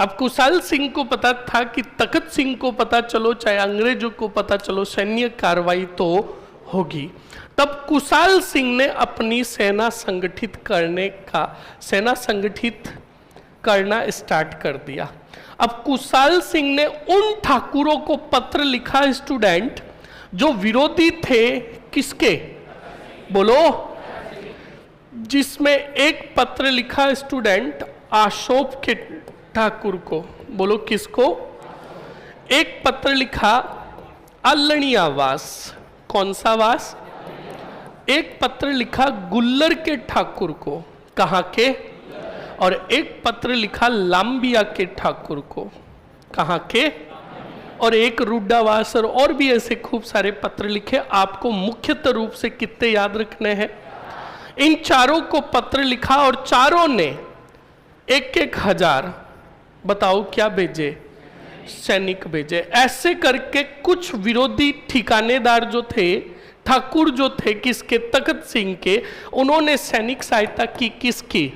अब कुशाल सिंह को पता था कि तखत सिंह को पता चलो चाहे अंग्रेजों को पता चलो, सैन्य कार्रवाई तो होगी। तब कुशाल सिंह ने अपनी सेना संगठित करना स्टार्ट कर दिया। अब कुशाल सिंह ने उन ठाकुरों को पत्र लिखा, स्टूडेंट, जो विरोधी थे किसके? बोलो। जिसमें एक पत्र लिखा स्टूडेंट अशोक के ठाकुर को, बोलो किसको? एक पत्र लिखा अल्लणिया वास, कौन सा वास? एक पत्र लिखा गुल्लर के ठाकुर को, कहाँ के? और एक पत्र लिखा लांबिया के ठाकुर को, कहाँ के? और एक रुड्डावासर, और भी ऐसे खूब सारे पत्र लिखे। आपको मुख्यतः रूप से कितने याद रखने हैं? इन चारों को पत्र लिखा और चारों ने 1-1 हजार, बताओ क्या भेजे? सैनिक भेजे। ऐसे करके कुछ विरोधी ठिकानेदार जो थे, ठाकुर जो थे किसके? तखत सिंह के, उन्होंने सैनिक सहायता की किसकी?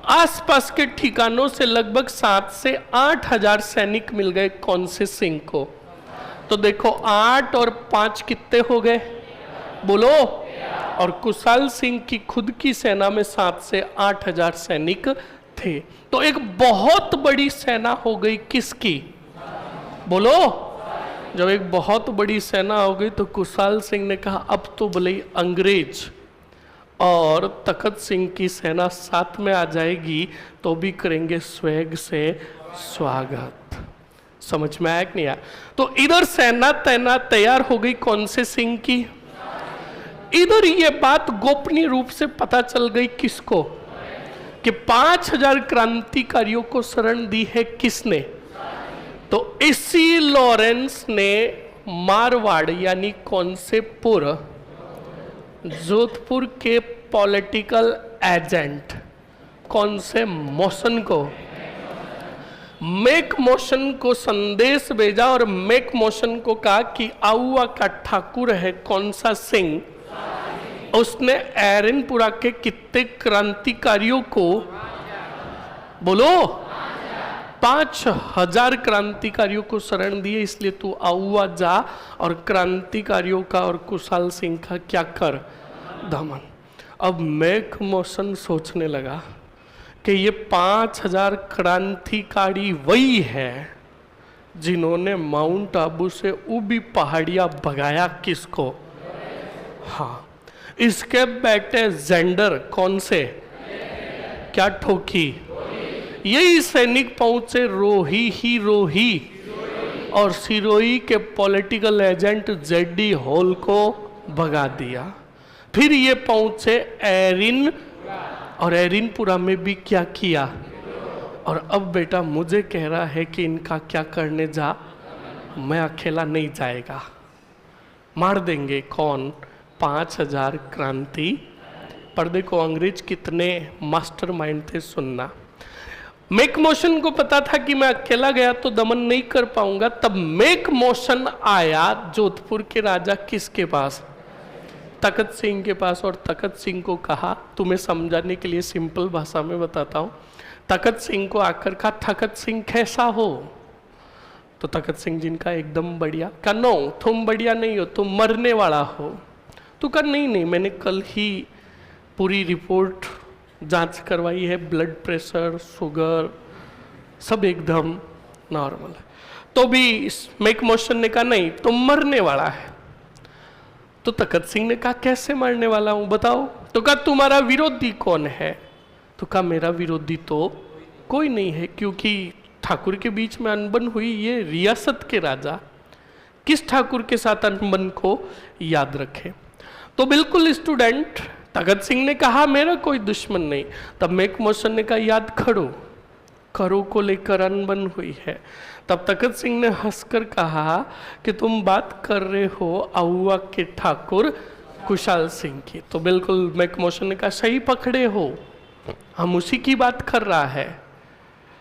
आसपास के ठिकानों से लगभग 7 से 8 हजार सैनिक मिल गए कौन से सिंह को। तो देखो 8 और 5 कितने हो गए, बोलो। और कुशाल सिंह की खुद की सेना में 7 से 8 हजार सैनिक थे। तो एक बहुत बड़ी सेना हो गई किसकी, बोलो। जब एक बहुत बड़ी सेना हो गई तो कुशाल सिंह ने कहा अब तो भले ही अंग्रेज और तखत सिंह की सेना साथ में आ जाएगी तो भी करेंगे स्वैग से स्वागत। समझ में आया कि नहीं आया? तो इधर सेना तैयार हो गई कौन से सिंह की, इधर ये बात गोपनीय रूप से पता चल गई किसको, कि 5000 क्रांतिकारियों को शरण दी है किसने, तो इसी लॉरेंस ने मारवाड़ यानी कौन से पुर, जोधपुर के पॉलिटिकल एजेंट कौन से मोशन को, मेक मोशन को संदेश भेजा और मेक मोशन को कहा कि आउआ का ठाकुर है कौन सा सिंह, उसने एरनपुरा के कितने क्रांतिकारियों को, बोलो, 5000 क्रांतिकारियों को शरण दिए, इसलिए तू आउआ जा और क्रांतिकारियों का और कुशाल सिंह का क्या कर, दमन। अब मेक मोशन सोचने लगा कि ये 5000 क्रांतिकारी वही है जिन्होंने माउंट आबू से ऊबी पहाड़ियां भगाया किसको, हाँ, इसके बेटे जेंडर कौन से, क्या ठोकी, यही सैनिक पहुंचे रोही और सिरोही के पॉलिटिकल एजेंट जेडी हॉल को भगा दिया। फिर ये पहुंचे एरिन और एरिनपुरा में भी क्या किया, और अब बेटा मुझे कह रहा है कि इनका क्या करने जा, मैं अकेला नहीं जाएगा, मार देंगे कौन, 5000 क्रांति। पर देखो अंग्रेज कितने मास्टरमाइंड थे, सुनना। मेक मोशन को पता था कि मैं अकेला गया तो दमन नहीं कर पाऊंगा, तब मेक मोशन आया जोधपुर के राजा किसके पास, तखत सिंह के पास, और तखत सिंह को कहा, तुम्हें समझाने के लिए सिंपल भाषा में बताता हूं, तखत सिंह को आकर कहा तखत सिंह कैसा हो, तो तखत सिंह जिनका एकदम बढ़िया, कहा नो तुम बढ़िया नहीं हो, तुम मरने वाला हो। तो कहा नहीं मैंने कल ही पूरी रिपोर्ट जांच करवाई है, ब्लड प्रेशर शुगर सब एकदम नॉर्मल है। तो भी मेक मोशन ने कहा नहीं तुम मरने वाला है। तो तखत सिंह ने कहा कैसे मरने वाला हूं बताओ, तो कहा तुम्हारा विरोधी कौन है, तो कहा मेरा विरोधी तो कोई नहीं है, क्योंकि ठाकुर के बीच में अनबन हुई, ये रियासत के राजा किस ठाकुर के साथ अनबन को याद रखे। तो बिल्कुल स्टूडेंट तखत सिंह ने कहा मेरा कोई दुश्मन नहीं। तब मेक मोशन ने कहा याद करो को लेकर अनबन हुई है। तब तखत सिंह ने हंसकर कहा कि तुम बात कर रहे हो आउआ के ठाकुर कुशाल सिंह की। तो बिल्कुल मेक मोशन ने कहा सही पकड़े हो, हम उसी की बात कर रहा है,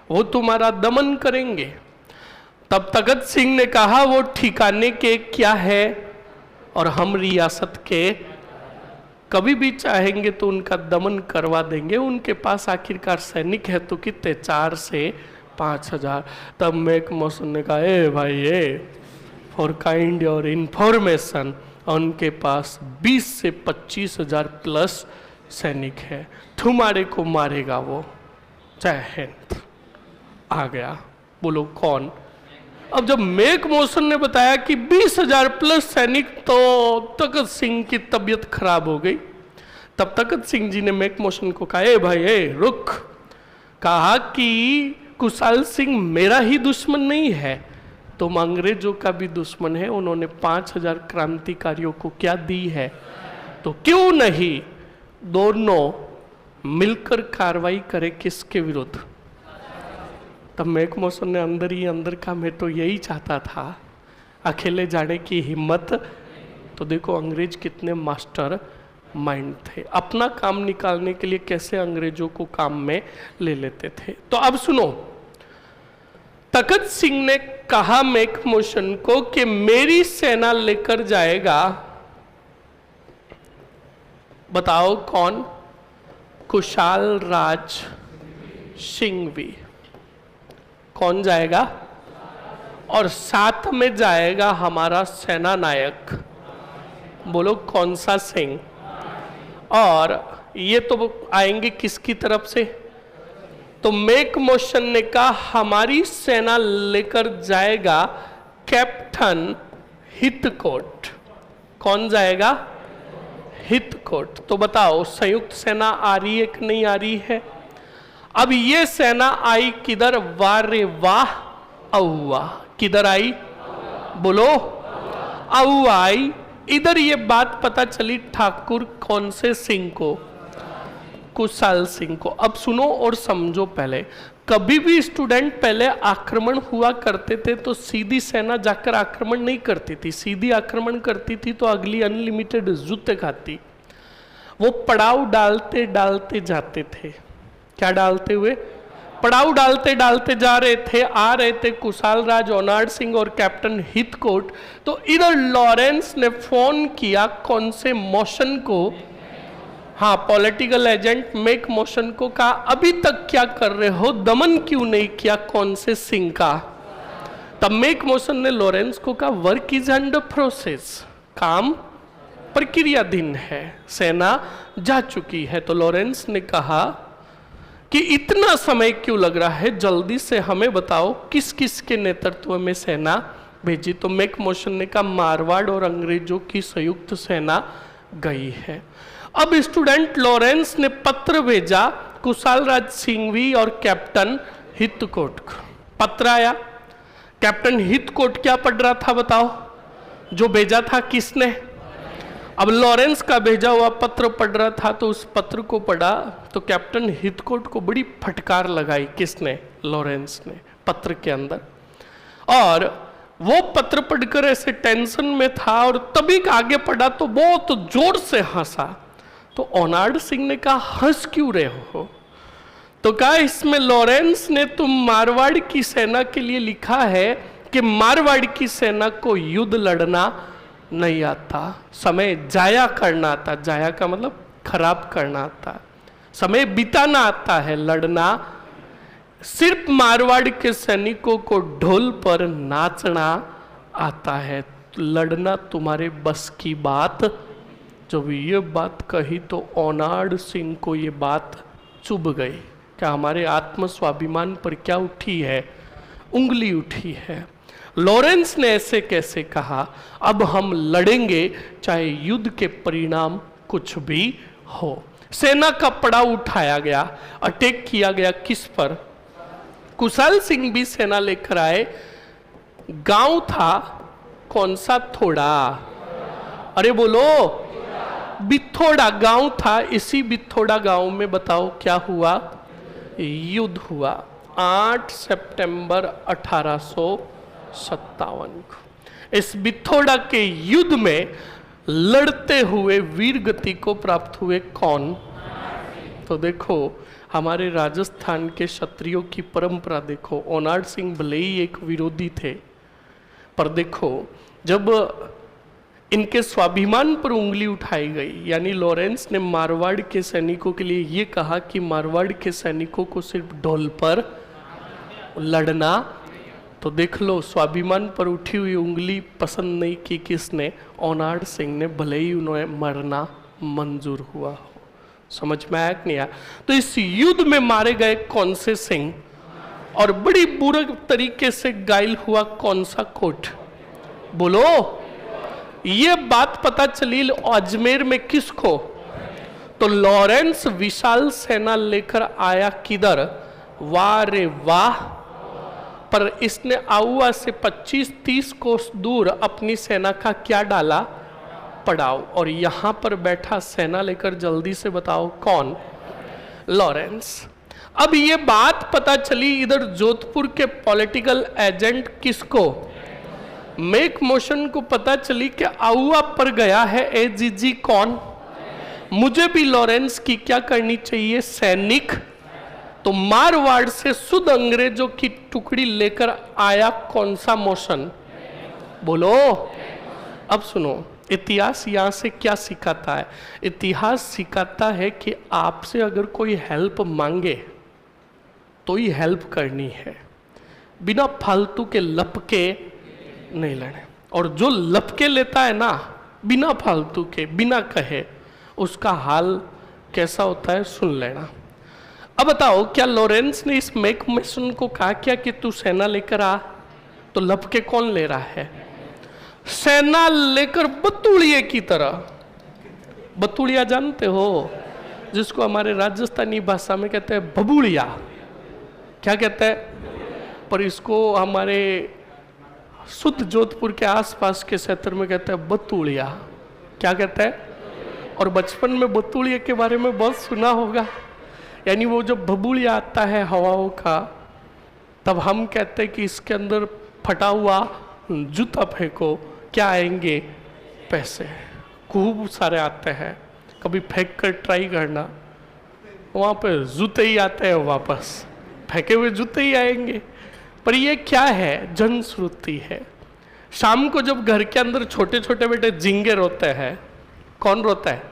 वो तुम्हारा दमन करेंगे। तब तखत सिंह ने कहा वो ठिकाने के क्या है और हम रियासत के कभी भी चाहेंगे तो उनका दमन करवा देंगे, उनके पास आखिरकार सैनिक है तो कितने 4 से 5000। तब मेक मोशन ने कहा ए भाई फॉर काइंड योर इंफॉर्मेशन, उनके पास 20 से 25,000 प्लस सैनिक है, तुम्हारे को मारेगा वो। जय हिंद। आ गया, बोलो कौन। अब जब मेक मोशन ने बताया कि 20,000 प्लस सैनिक, तो तखत सिंह की तबीयत खराब हो गई। तब तखत सिंह जी ने मेक मोशन को कहा ए भाई रुक, कहा कि कुशाल सिंह मेरा ही दुश्मन नहीं है, तुम अंग्रेजों का भी दुश्मन है, उन्होंने 5,000 क्रांतिकारियों को क्या दी है, तो क्यों नहीं दोनों मिलकर कार्रवाई करे किसके विरुद्ध। तब मेक मोशन ने अंदर ही अंदर कहा मैं तो यही चाहता था, अकेले जाने की हिम्मत। तो देखो अंग्रेज कितने मास्टर माइंड थे, अपना काम निकालने के लिए कैसे अंग्रेजों को काम में ले लेते थे। तो अब सुनो, तखत सिंह ने कहा मेक मोशन को कि मेरी सेना लेकर जाएगा, बताओ कौन, कुशाल राज सिंघवी। कौन जाएगा? और साथ में जाएगा हमारा सेना नायक। बोलो कौन सा सिंह? और ये तो आएंगे किसकी तरफ से? तो मेक मोशन ने कहा हमारी सेना लेकर जाएगा कैप्टन हितकोट। कौन जाएगा? हितकोट। तो बताओ संयुक्त सेना आ रही है कि नहीं आ रही है? अब ये सेना आई किधर? वाह रे वाह, औवा। किधर आई? बोलो औवा आई। इधर ये बात पता चली ठाकुर कौन से सिंह को? कुशाल सिंह को। अब सुनो और समझो। पहले कभी भी स्टूडेंट पहले आक्रमण हुआ करते थे तो सीधी सेना जाकर आक्रमण नहीं करती थी। सीधी आक्रमण करती थी तो अगली अनलिमिटेड जूते खाती। वो पड़ाव डालते डालते जाते थे। क्या डालते हुए? पड़ाव डालते डालते जा रहे थे। आ रहे थे कुशाल राज, ओनाड सिंह और कैप्टन हितकोट। तो इधर लॉरेंस ने फोन किया कौन से मोशन को? हाँ, पॉलिटिकल एजेंट मेक मोशन को। कहा अभी तक क्या कर रहे हो, दमन क्यों नहीं किया कौन से सिंह का? तब मेक मोशन ने लॉरेंस को कहा वर्क इज अंडर प्रोसेस, काम प्रक्रियाधीन है, सेना जा चुकी है। तो लॉरेंस ने कहा कि इतना समय क्यों लग रहा है, जल्दी से हमें बताओ किस किस के नेतृत्व में सेना भेजी? तो मेक मोशन ने कहा मारवाड़ और अंग्रेजों की संयुक्त सेना गई है। अब स्टूडेंट लॉरेंस ने पत्र भेजा कुशाल राज सिंघवी और कैप्टन हितकोट को। पत्र आया। कैप्टन हितकोट क्या पढ़ रहा था बताओ? जो भेजा था किसने? अब लॉरेंस का भेजा हुआ पत्र पढ़ रहा था। तो उस पत्र को पढ़ा तो कैप्टन हितकोट को बड़ी फटकार लगाई। किसने? लॉरेंस ने, पत्र के अंदर। और वो पत्र पढ़कर ऐसे टेंशन में था और तभी आगे पढ़ा तो बहुत जोर से हंसा। तो ओनाड सिंह ने कहा हंस क्यों रहे हो? तो कहा इसमें लॉरेंस ने तुम मारवाड़ की सेना के लिए लिखा है कि मारवाड़ की सेना को युद्ध लड़ना नहीं आता, समय जाया करना आता। जाया का मतलब खराब करना आता, समय बिताना आता है, लड़ना। सिर्फ मारवाड़ के सैनिकों को ढोल पर नाचना आता है, लड़ना तुम्हारे बस की बात। जब ये बात कही तो ओनाड सिंह को ये बात चुभ गई। क्या हमारे आत्म स्वाभिमान पर क्या उठी है? उंगली उठी है। लॉरेंस ने ऐसे कैसे कहा? अब हम लड़ेंगे चाहे युद्ध के परिणाम कुछ भी हो। सेना का पड़ाव उठाया गया, अटैक किया गया किस पर? कुशाल सिंह भी सेना लेकर आए। गांव था कौन सा? थोड़ा। अरे बोलो, बिथोड़ा गांव था। इसी बिथोड़ा गांव में बताओ क्या हुआ? युद्ध हुआ 8 सितंबर 1857 को। इस बिथोड़ा के युद्ध में लड़ते हुए वीर गति को प्राप्त हुए कौन? तो देखो हमारे राजस्थान के क्षत्रियों की परंपरा देखो। ओनाड सिंह भले ही एक विरोधी थे, पर देखो जब इनके स्वाभिमान पर उंगली उठाई गई, यानी लॉरेंस ने मारवाड़ के सैनिकों के लिए ये कहा कि मारवाड़ के सैनिकों को सिर्फ ढोल पर लड़ना। तो देख लो स्वाभिमान पर उठी हुई उंगली पसंद नहीं की किसने? ओनाड सिंह ने, भले ही उन्हें मरना मंजूर हुआ हो। समझ में आया कि नहीं आया? तो इस युद्ध में मारे गए कौन से सिंह? और बड़ी बुरे तरीके से घायल हुआ कौन सा कोट? बोलो। ये बात पता चली अजमेर में किसको? तो लॉरेंस विशाल सेना लेकर आया किधर? वाह रे वाह। पर इसने आउआ से 25-30 कोस दूर अपनी सेना का क्या डाला? पड़ाव। और यहां पर बैठा सेना लेकर, जल्दी से बताओ कौन? लॉरेंस। अब ये बात पता चली इधर जोधपुर के पॉलिटिकल एजेंट किसको? मेक मोशन को पता चली कि आउआ पर गया है एजीजी कौन? मुझे भी लॉरेंस की क्या करनी चाहिए? सैनिक। तो मारवाड़ से शुद्ध अंग्रेजों की टुकड़ी लेकर आया कौन सा मोशन? बोलो। अब सुनो, इतिहास यहां से क्या सिखाता है? इतिहास सिखाता है कि आपसे अगर कोई हेल्प मांगे तो ही हेल्प करनी है, बिना फालतू के लपके नहीं लेने। और जो लपके लेता है ना बिना फालतू के, बिना कहे, उसका हाल कैसा होता है सुन लेना। अब बताओ, क्या लॉरेंस ने इस मैक मॉसन को कहा क्या कि तू सेना लेकर आ? तो लपके कौन ले रहा है? सेना लेकर बतूड़िए की तरह। बतूड़िया जानते हो, जिसको हमारे राजस्थानी भाषा में कहते हैं बबूड़िया। क्या कहते हैं? पर इसको हमारे शुद्ध जोधपुर के आसपास के क्षेत्र में कहते हैं बतूड़िया। क्या कहते हैं? और बचपन में बतूड़िया के बारे में बहुत सुना होगा। यानी वो जब बबूड़िया आता है हवाओं का, तब हम कहते हैं कि इसके अंदर फटा हुआ जूता फेंको, क्या आएंगे? पैसे खूब सारे आते हैं। कभी फेंक कर ट्राई करना, वहाँ पे जूते ही आते हैं वापस, फेंके हुए जूते ही आएंगे। पर ये क्या है? जनश्रुति है। शाम को जब घर के अंदर छोटे छोटे बेटे जिंगे रोते हैं, कौन रोता है?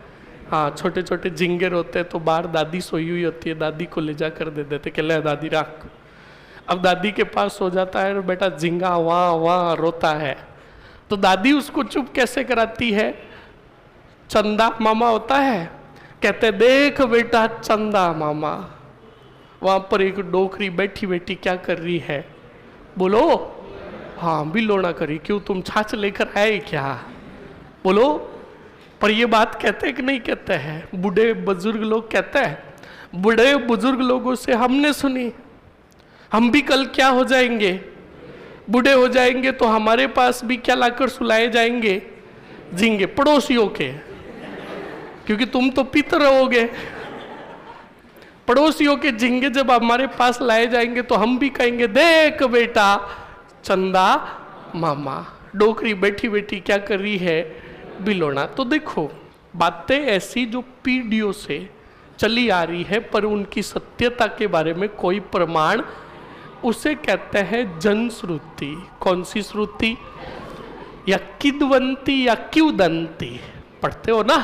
हाँ, छोटे छोटे जिंगे रोते हैं, तो बाहर दादी सोई हुई होती है, दादी को ले जा कर दे देते कि ले दादी रख। अब दादी के पास सो जाता है और बेटा जिंगा वहाँ वहाँ रोता है, तो दादी उसको चुप कैसे कराती है? चंदा मामा होता है, कहते देख बेटा चंदा मामा, वहां पर एक डोकरी बैठी बैठी क्या कर रही है? बोलो। हाँ, बिलोना करी। क्यों, तुम छाछ लेकर आए क्या? बोलो। पर ये बात कहते कि नहीं कहते हैं? बूढ़े बुजुर्ग लोग कहते हैं। बूढ़े बुजुर्ग लोगों से हमने सुनी। हम भी कल क्या हो जाएंगे? बूढ़े हो जाएंगे, तो हमारे पास भी क्या लाकर सुलाए जाएंगे? झींगे पड़ोसियों के, क्योंकि तुम तो पितर रहोगे। पड़ोसियों के झींगे जब हमारे पास लाए जाएंगे तो हम भी कहेंगे देख बेटा चंदा मामा, डोकरी बैठी बैठी क्या कर रही है? बिलोना। तो देखो, बातें ऐसी जो पीढ़ियों से चली आ रही है, पर उनकी सत्यता के बारे में कोई प्रमाण, उसे कहते हैं जनश्रुति। कौन सी श्रुति? या किदवंती या क्यूदंती, पढ़ते हो ना?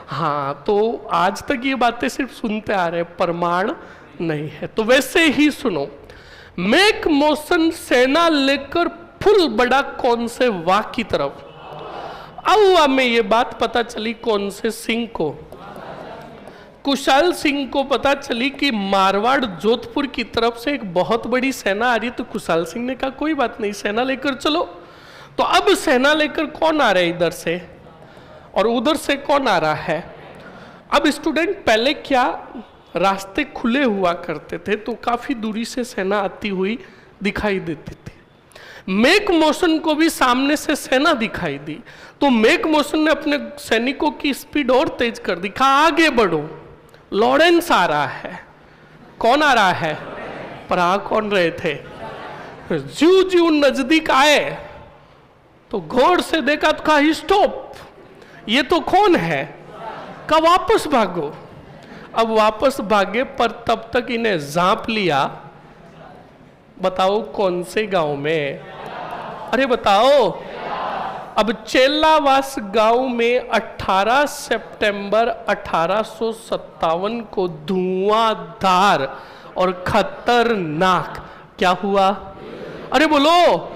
हाँ, तो आज तक ये बातें सिर्फ सुनते आ रहे, प्रमाण नहीं है। तो वैसे ही सुनो, मैक मॉसन सेना लेकर फुल बड़ा कौन से वाह की तरफ। अब में ये बात पता चली कौन से सिंह को? कुशाल सिंह को पता चली कि मारवाड़ जोधपुर की तरफ से एक बहुत बड़ी सेना आ रही है। तो कुशाल सिंह ने कहा कोई बात नहीं, सेना लेकर चलो। तो अब सेना लेकर कौन आ रहा है इधर से और उधर से कौन आ रहा है? अब स्टूडेंट, पहले क्या रास्ते खुले हुआ करते थे, तो काफी दूरी से सेना आती हुई दिखाई देती थी। मैक मॉसन को भी सामने से सेना दिखाई दी, तो मैक मॉसन ने अपने सैनिकों की स्पीड और तेज कर दी, कहा आगे बढ़ो, लॉरेंस आ रहा है। कौन आ रहा है? पर आ कौन रहे थे? ज्यू ज्यू नजदीक आए तो गौर से देखा तो कहा स्टॉप, ये तो कौन है? कब वापस भागो। अब वापस भागे, पर तब तक इन्हें झांप लिया। बताओ कौन से गांव में? अरे बताओ। अब चेलावास गांव में 18 सितंबर 1857 को धुआंधार और खतरनाक क्या हुआ? अरे बोलो।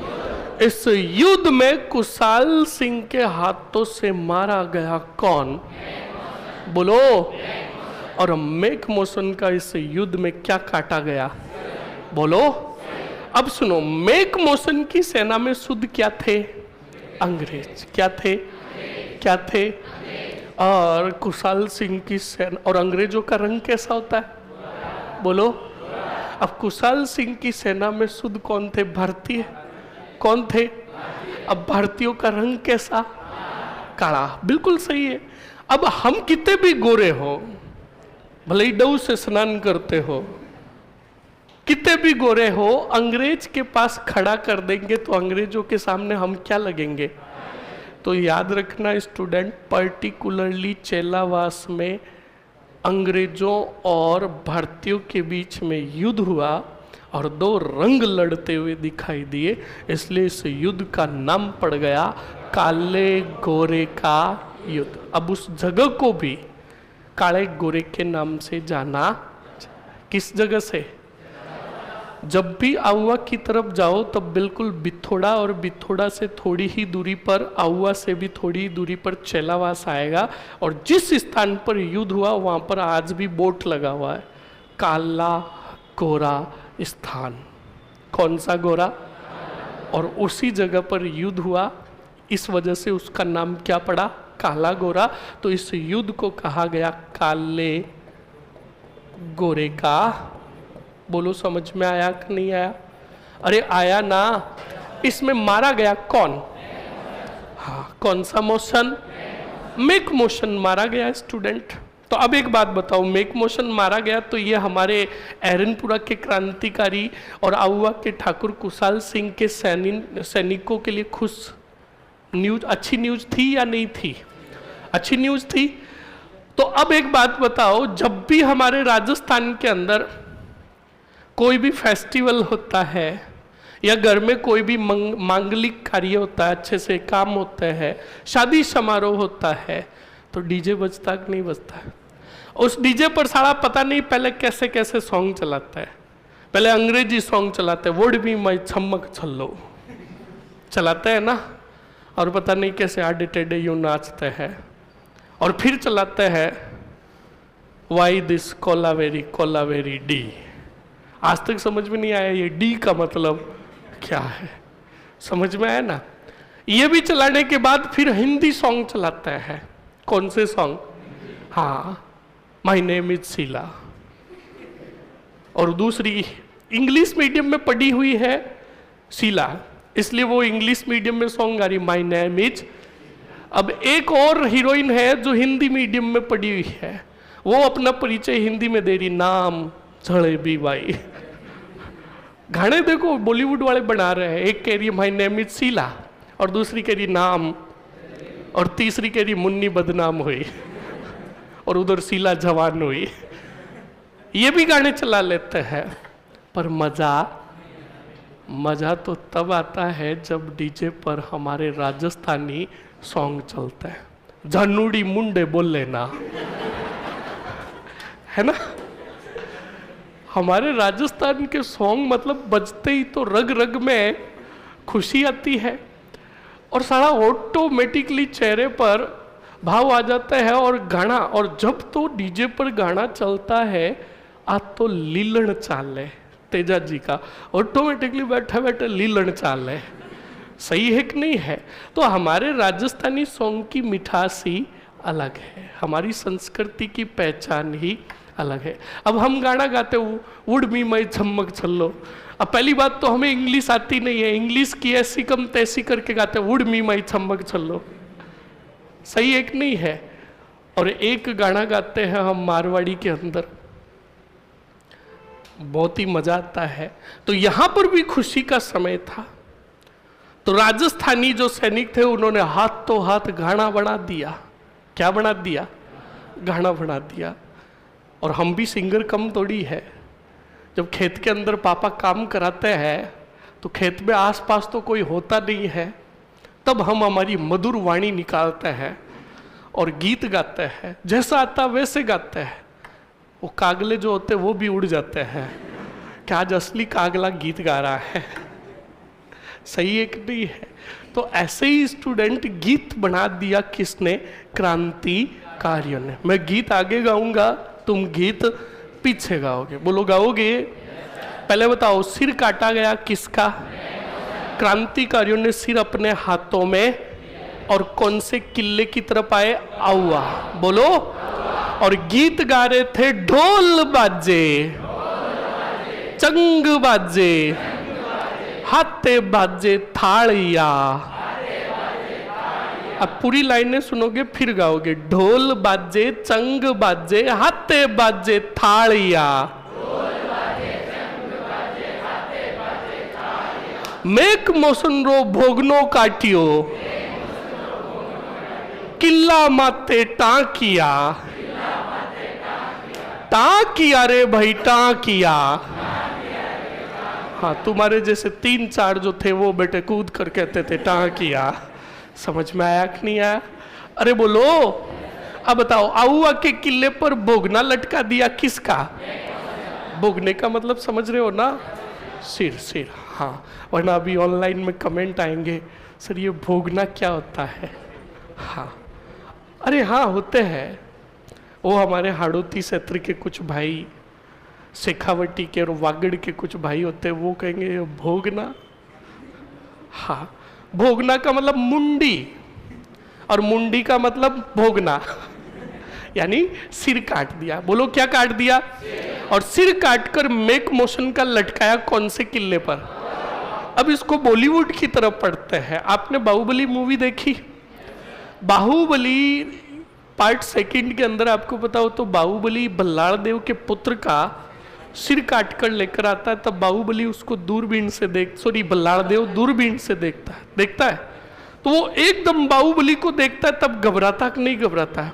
इस युद्ध में कुशाल सिंह के हाथों से मारा गया कौन? बोलो। और मैक मॉसन का इस युद्ध में क्या काटा गया? बोलो। अब सुनो, मैक मॉसन की सेना में शुद्ध क्या थे? अंग्रेज। क्या थे? क्या थे? और कुशाल सिंह की सेना, और अंग्रेजों का रंग कैसा होता है? बोलो। अब कुशाल सिंह की सेना में शुद्ध कौन थे? भारतीय। कौन थे? अब भारतीयों का रंग कैसा? काला। बिल्कुल सही है। अब हम कितने भी गोरे हो, भले ही डव से स्नान करते हो, कितने भी गोरे हो, अंग्रेज के पास खड़ा कर देंगे तो अंग्रेजों के सामने हम क्या लगेंगे? तो याद रखना स्टूडेंट, पर्टिकुलरली चेलावास में अंग्रेजों और भारतीयों के बीच में युद्ध हुआ और दो रंग लड़ते हुए दिखाई दिए, इसलिए इस युद्ध का नाम पड़ गया काले गोरे का युद्ध। अब उस जगह को भी काले गोरे के नाम से जाना। किस जगह से? जब भी आउआ की तरफ जाओ तब बिल्कुल बिथोड़ा, और बिथोड़ा से थोड़ी ही दूरी पर आउआ से भी थोड़ी दूरी पर चेलावास आएगा, और जिस स्थान पर युद्ध हुआ वहाँ पर आज भी बोर्ड लगा हुआ है, काला गोरा स्थान। कौन सा गोरा? और उसी जगह पर युद्ध हुआ, इस वजह से उसका नाम क्या पड़ा? काला गोरा। तो इस युद्ध को कहा गया काले गोरे का। बोलो समझ में आया कि नहीं आया? अरे आया ना। इसमें मारा गया कौन? हाँ, कौन सा मोशन? मेक मोशन मारा गया स्टूडेंट। तो अब एक बात बताओ, मेक मोशन मारा गया तो ये हमारे एरनपुरा के क्रांतिकारी और आउवा के ठाकुर कुशाल सिंह के सैनिकों के लिए खुश न्यूज, अच्छी न्यूज थी या नहीं थी? अच्छी न्यूज थी। तो अब एक बात बताओ, जब भी हमारे राजस्थान के अंदर कोई भी फेस्टिवल होता है या घर में कोई भी मांगलिक कार्य होता है, अच्छे से काम होते हैं, शादी समारोह होता है, तो डीजे बजता कि नहीं बजता है? उस डीजे पर सारा पता नहीं पहले कैसे कैसे सॉन्ग चलाता है। पहले अंग्रेजी सॉन्ग चलाते हैं, वोड भी मैं छमक छल्लो चलाते हैं ना, और पता नहीं कैसे आडे टेढ़े यूं नाचते हैं, और फिर चलाते हैं वाई दिस कोलावेरी डी। आज तक समझ में नहीं आया ये डी का मतलब क्या है, समझ में आया ना? ये भी चलाने के बाद फिर हिंदी सॉन्ग चलाता है। कौन से सॉन्ग? हाँ, माई नेम इज शीला। और दूसरी इंग्लिश मीडियम में पढ़ी हुई है शीला, इसलिए वो इंग्लिश मीडियम में सॉन्ग गा रही माई नेम इज। अब एक और हीरोइन है जो हिंदी मीडियम में पढ़ी हुई है, वो अपना परिचय हिंदी में दे रही, नाम जलेबी बाई। गाने देखो बॉलीवुड वाले बना रहे हैं, एक कह रही है माई नेम इज शीला, और दूसरी कह रही नाम, और तीसरी कह रही मुन्नी बदनाम हुई, और उधर शीला जवान हुई। ये भी गाने चला लेते हैं, पर मजा तो तब आता है जब डीजे पर हमारे राजस्थानी सॉन्ग चलते हैं। जानूड़ी मुंडे बोल लेना, है ना? हमारे राजस्थान के सॉन्ग मतलब बजते ही तो रग रग में खुशी आती है, और सारा ऑटोमेटिकली चेहरे पर भाव आ जाता है। और गाना, और जब तो डीजे पर गाना चलता है, आज तो लीलन चाल है तेजा जी का, ऑटोमेटिकली बैठे बैठे लीलन चाल है। सही है कि नहीं है? तो हमारे राजस्थानी सॉन्ग की मिठास ही अलग है, हमारी संस्कृति की पहचान ही अलग है। अब हम गाना गाते उड़ मी मई छमक छल्लो। अब पहली बात तो हमें इंग्लिश आती नहीं है, इंग्लिश की ऐसी कम तैसी करके गाते उड़ मी मई छमक छल्लो। सही एक नहीं है? और एक गाना गाते हैं हम मारवाड़ी के अंदर, बहुत ही मजा आता है। तो यहां पर भी खुशी का समय था, तो राजस्थानी जो सैनिक थे उन्होंने हाथ तो हाथ गाना बना दिया। क्या बना दिया? गाना बना दिया। और हम भी सिंगर कम थोड़ी है। जब खेत के अंदर पापा काम कराते हैं तो खेत में आसपास तो कोई होता नहीं है, तब हम हमारी मधुर वाणी निकालते हैं और गीत गाते हैं, जैसा आता वैसे गाते हैं। वो कागले जो होते हैं वो भी उड़ जाते हैं कि आज असली कागला गीत गा रहा है। सही एक नहीं है? तो ऐसे ही स्टूडेंट गीत बना दिया किसने? क्रांतिकारियों ने। मैं गीत आगे गाऊंगा, तुम गीत पीछे गाओगे। बोलो गाओगे? पहले बताओ, सिर काटा गया किसका? क्रांतिकारियों ने सिर अपने हाथों में, और कौन से किले की तरफ आए? आउआ। बोलो। और गीत गा रहे थे, ढोल बाजे, चंग बाजे, हाथे बाजे थालिया। अब पूरी लाइनें सुनोगे फिर गाओगे। ढोल बाजे, चंग बाजे, हाथे बाजे थालिया। मेक मोशन रो भोगनो काटियो, किल्ला माते टांकिया। टांकिया रे भाई टांकिया। हाँ, तुम्हारे जैसे 3-4 जो थे वो बेटे कूद कर कहते थे टांकिया। समझ में आया कि नहीं आया? अरे बोलो। अब बताओ, आउआ के किले पर बोगना लटका दिया किसका? बोगने का मतलब समझ रहे हो ना? सिर सिर, हाँ, वरना अभी ऑनलाइन में कमेंट आएंगे सर ये भोगना क्या होता है। हाँ, अरे हाँ होते हैं, वो हमारे हाड़ौती क्षेत्र के कुछ भाई, शेखावटी के और वागड़ के कुछ भाई होते हैं, वो कहेंगे भोगना। हाँ, भोगना का मतलब मुंडी, और मुंडी का मतलब भोगना, यानी सिर काट दिया। बोलो क्या काट दिया? और सिर काटकर मेक मोशन का लटकाया कौन से किले पर? अब इसको बॉलीवुड की तरफ पढ़ते हैं। आपने बाहुबली मूवी देखी? बाहुबली पार्ट सेकंड के अंदर आपको पता हो तो बाहुबली बल्लाल देव के पुत्र का सिर काट कर लेकर आता है, तब बाहुबली उसको दूरबीन से बल्लाल देव दूरबीन से देखता है तो वो एकदम बाहुबली को देखता है, तब घबराता कि नहीं घबराता है?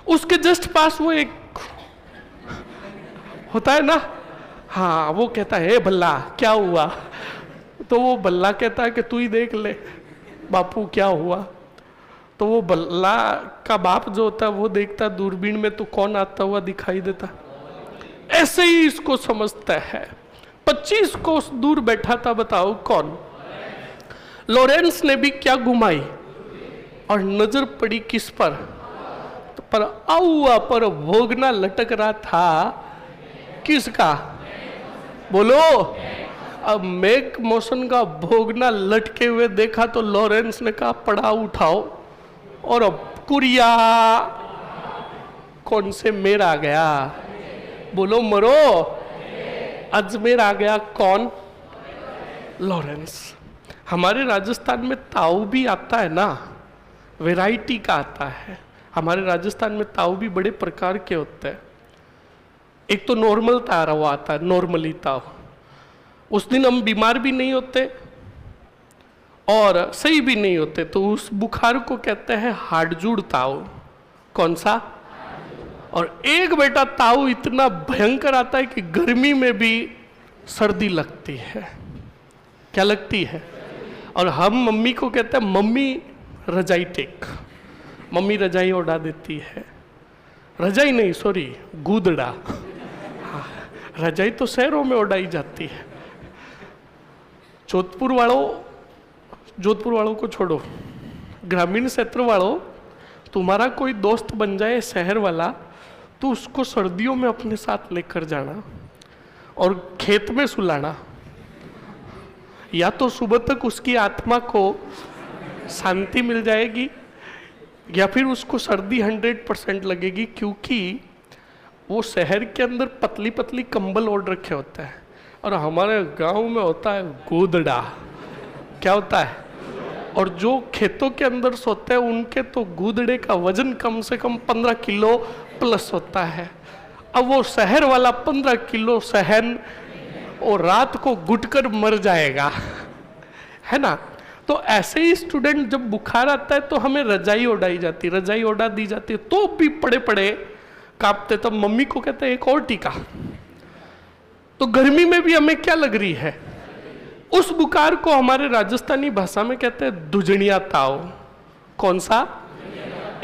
उसके जस्ट पास वो एक होता है ना, हाँ, वो कहता है हे भल्ला क्या हुआ? तो वो भल्ला कहता है कि तू ही देख ले बापू क्या हुआ। तो वो भल्ला का बाप जो होता है वो देखता दूरबीन में तो कौन आता हुआ दिखाई देता। ऐसे ही इसको समझता है। 25 कोस दूर बैठा था, बताओ कौन? लॉरेंस ने भी क्या घुमाई और नजर पड़ी किस पर? तो पर आउआ पर भोगना लटक रहा था किसका? बोलो। अब मेक मोशन का भोगना लटके हुए देखा तो लॉरेंस ने कहा पड़ाव उठाओ, और अब कुरिया कौन से मेर आ गया? बोलो मरो। अजमेर आ गया कौन? लॉरेंस। हमारे राजस्थान में ताऊ भी आता है ना, वैरायटी का आता है। हमारे राजस्थान में ताऊ भी बड़े प्रकार के होते हैं। एक तो नॉर्मल तारा हुआ आता है, नॉर्मली ताऊ, उस दिन हम बीमार भी नहीं होते और सही भी नहीं होते, तो उस बुखार को कहते हैं हाडजूड़ ताऊ। कौन सा? और एक बेटा ताऊ इतना भयंकर आता है कि गर्मी में भी सर्दी लगती है। क्या लगती है? और हम मम्मी को कहते हैं मम्मी रजाई टेक, मम्मी रजाई उड़ा देती है। रजाई नहीं, सॉरी, गूदड़ा। हाँ, रजाई तो शहरों में उड़ाई जाती है। जोधपुर वालों को छोड़ो, ग्रामीण क्षेत्र वालों, तुम्हारा कोई दोस्त बन जाए शहर वाला तो उसको सर्दियों में अपने साथ लेकर जाना और खेत में सुलाना, या तो सुबह तक उसकी आत्मा को शांति मिल जाएगी या फिर उसको सर्दी 100% लगेगी, क्योंकि वो शहर के अंदर पतली पतली कंबल ओढ़ रखे होते हैं और हमारे गांव में होता है गोदड़ा। क्या होता है? और जो खेतों के अंदर सोते हैं उनके तो गूदड़े का वजन कम से कम 15 किलो प्लस होता है। अब वो शहर वाला 15 किलो सहन और रात को घुटकर मर जाएगा, है ना? तो ऐसे ही स्टूडेंट जब बुखार आता है तो हमें रजाई ओढ़ाई जाती, रजाई ओढ़ा दी जाती है, तो भी पड़े पड़े कांपते। तब मम्मी को कहते हैं एक और टीका। तो गर्मी में भी हमें क्या लग रही है? उस बुखार को हमारे राजस्थानी भाषा में कहते हैं दुजनिया ताव। कौन सा?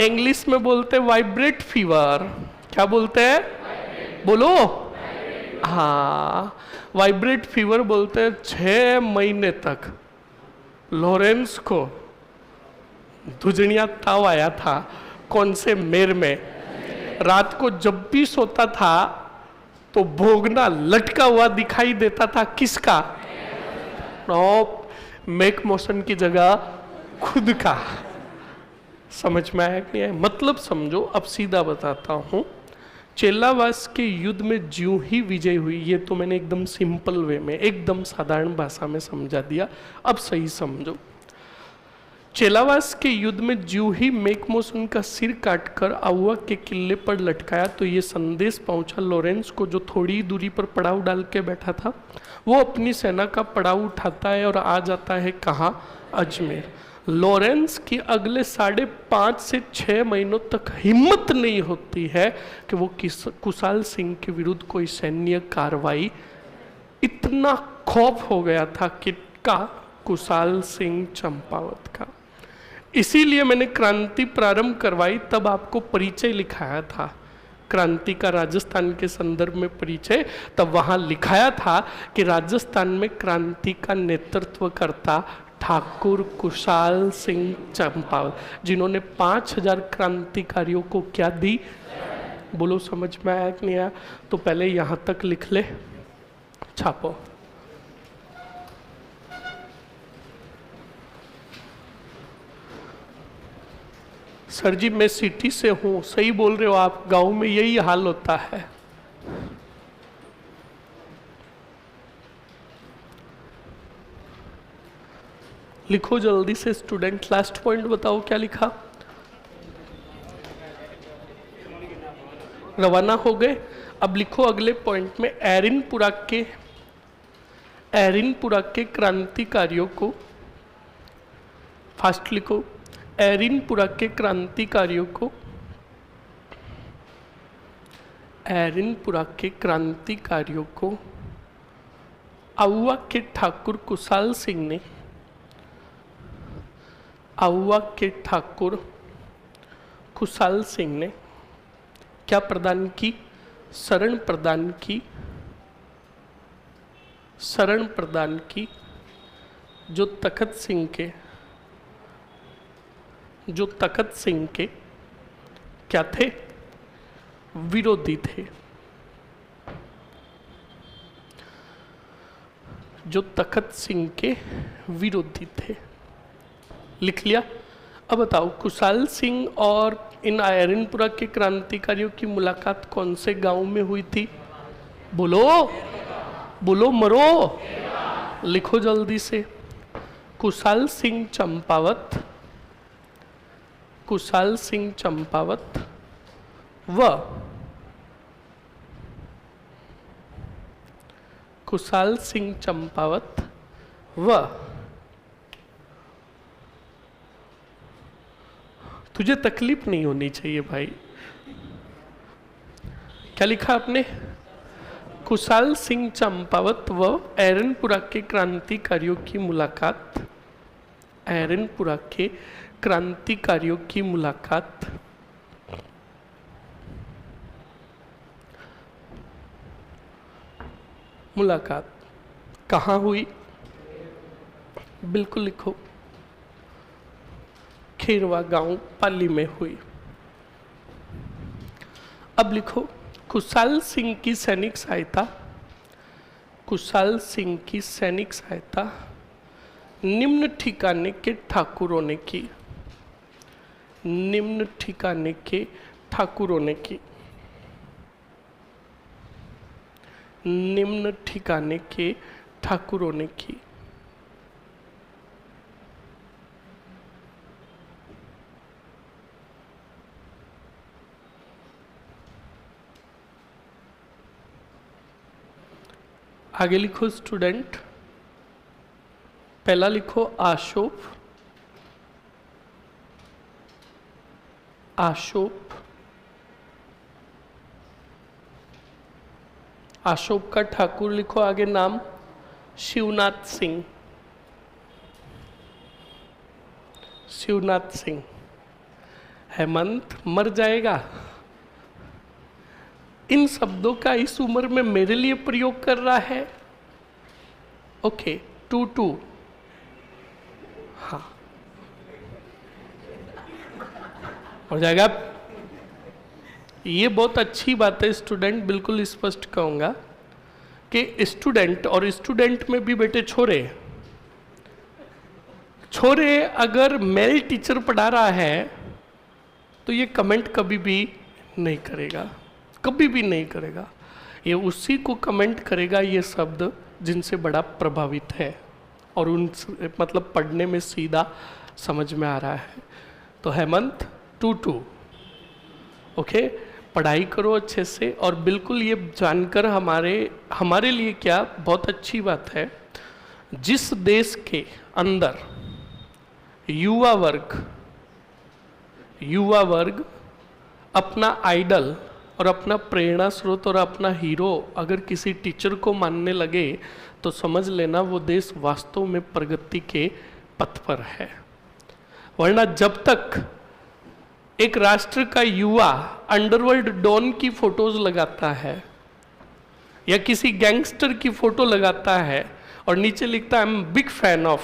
इंग्लिश में बोलते हैं वाइब्रेट फीवर। क्या बोलते हैं? बोलो। हाँ, वाइब्रेट फीवर बोलते हैं। 6 महीने तक लॉरेंस को दुजनिया ताव आया था। कौन से मेर में? रात को जब भी सोता था तो भोगना लटका हुआ दिखाई देता था। किसका? मेक मोशन की जगह खुद का। समझ में आया कि नहीं? मतलब समझो। अब सीधा बताता हूं। चेलावास के युद्ध में ज्यों ही विजय हुई, ये तो मैंने एकदम सिंपल वे में, एकदम साधारण भाषा में समझा दिया। अब सही समझो। चेलावास के युद्ध में ज्यों ही मेक मोशन का सिर काटकर आउवा के किले पर लटकाया तो ये संदेश पहुंचा लॉरेंस को, जो थोड़ी दूरी पर पड़ाव डाल के बैठा था। वो अपनी सेना का पड़ाव उठाता है और आ जाता है कहाँ? अजमेर। लॉरेंस की अगले 5.5 से 6 महीनों तक हिम्मत नहीं होती है कि वो कुशाल सिंह के विरुद्ध कोई सैन्य कार्रवाई। इतना खौफ हो गया था किसका? कुशाल सिंह चंपावत का। इसीलिए मैंने क्रांति प्रारंभ करवाई, तब आपको परिचय लिखाया था क्रांति का राजस्थान के संदर्भ में परिचय, तब वहां लिखाया था कि राजस्थान में क्रांति का नेतृत्व करता ठाकुर कुशाल सिंह चंपावत, जिन्होंने 5000 क्रांतिकारियों को क्या दी। बोलो समझ में आया कि नहीं आया? तो पहले यहां तक लिख ले, छापो। सर जी मैं सिटी से हूं, सही बोल रहे हो आप, गांव में यही हाल होता है। लिखो जल्दी से स्टूडेंट, लास्ट पॉइंट बताओ क्या लिखा। रवाना हो गए। अब लिखो अगले पॉइंट में, एरिनपुरा के क्रांतिकारियों को, फास्ट लिखो, एरिनपुरा के क्रांतिकारियों को, एरिनपुरा के क्रांतिकारियों को आउवा के ठाकुर कुशाल सिंह ने, आउवा के ठाकुर कुशाल सिंह ने क्या प्रदान की? शरण प्रदान की, शरण प्रदान की, जो तखत सिंह के, जो तखत सिंह के क्या थे? विरोधी थे। जो तखत सिंह के विरोधी थे। लिख लिया। अब बताओ कुशाल सिंह और इन एरिनपुरा के क्रांतिकारियों की मुलाकात कौन से गांव में हुई थी? बोलो बोलो मरो, लिखो जल्दी से। कुशाल सिंह चंपावत, कुशाल सिंह चंपावत व कुशाल सिंह चंपावत व तुझे तकलीफ नहीं होनी चाहिए भाई। क्या लिखा आपने? कुशाल सिंह चंपावत व एरिनपुरा के क्रांतिकारियों की मुलाकात, एरिनपुरा के क्रांतिकारियों की मुलाकात मुलाकात कहाँ हुई? बिल्कुल लिखो, खेरवा गांव पाली में हुई। अब लिखो कुशाल सिंह की सैनिक सहायता, कुशाल सिंह की सैनिक सहायता निम्न ठिकाने के ठाकुरों ने की, निम्न ठिकाने के ठाकुरों ने की, निम्न ठिकाने के ठाकुरों ने की। आगे लिखो स्टूडेंट, पहला लिखो आशोप, आशोप, आशोप का ठाकुर लिखो, आगे नाम शिवनाथ सिंह, शिवनाथ सिंह। हेमंत मर जाएगा। इन शब्दों का इस उम्र में मेरे लिए प्रयोग कर रहा है। ओके, 2-2, हाँ हो जाएगा। ये बहुत अच्छी बात है स्टूडेंट, बिल्कुल स्पष्ट कहूंगा कि स्टूडेंट, और स्टूडेंट में भी बेटे छोरे, छोरे अगर मेल टीचर पढ़ा रहा है तो ये कमेंट कभी भी नहीं करेगा, कभी भी नहीं करेगा। ये उसी को कमेंट करेगा ये शब्द जिनसे बड़ा प्रभावित है और उन मतलब पढ़ने में सीधा समझ में आ रहा है। तो हेमंत 2-2, ओके, पढ़ाई करो अच्छे से। और बिल्कुल ये जानकर हमारे लिए क्या बहुत अच्छी बात है, जिस देश के अंदर युवा वर्ग अपना आइडल और अपना प्रेरणा स्रोत और अपना हीरो अगर किसी टीचर को मानने लगे तो समझ लेना वो देश वास्तव में प्रगति के पथ पर है। वरना जब तक एक राष्ट्र का युवा अंडरवर्ल्ड डॉन की फोटोज लगाता है या किसी गैंगस्टर की फोटो लगाता है और नीचे लिखता है I am big fan of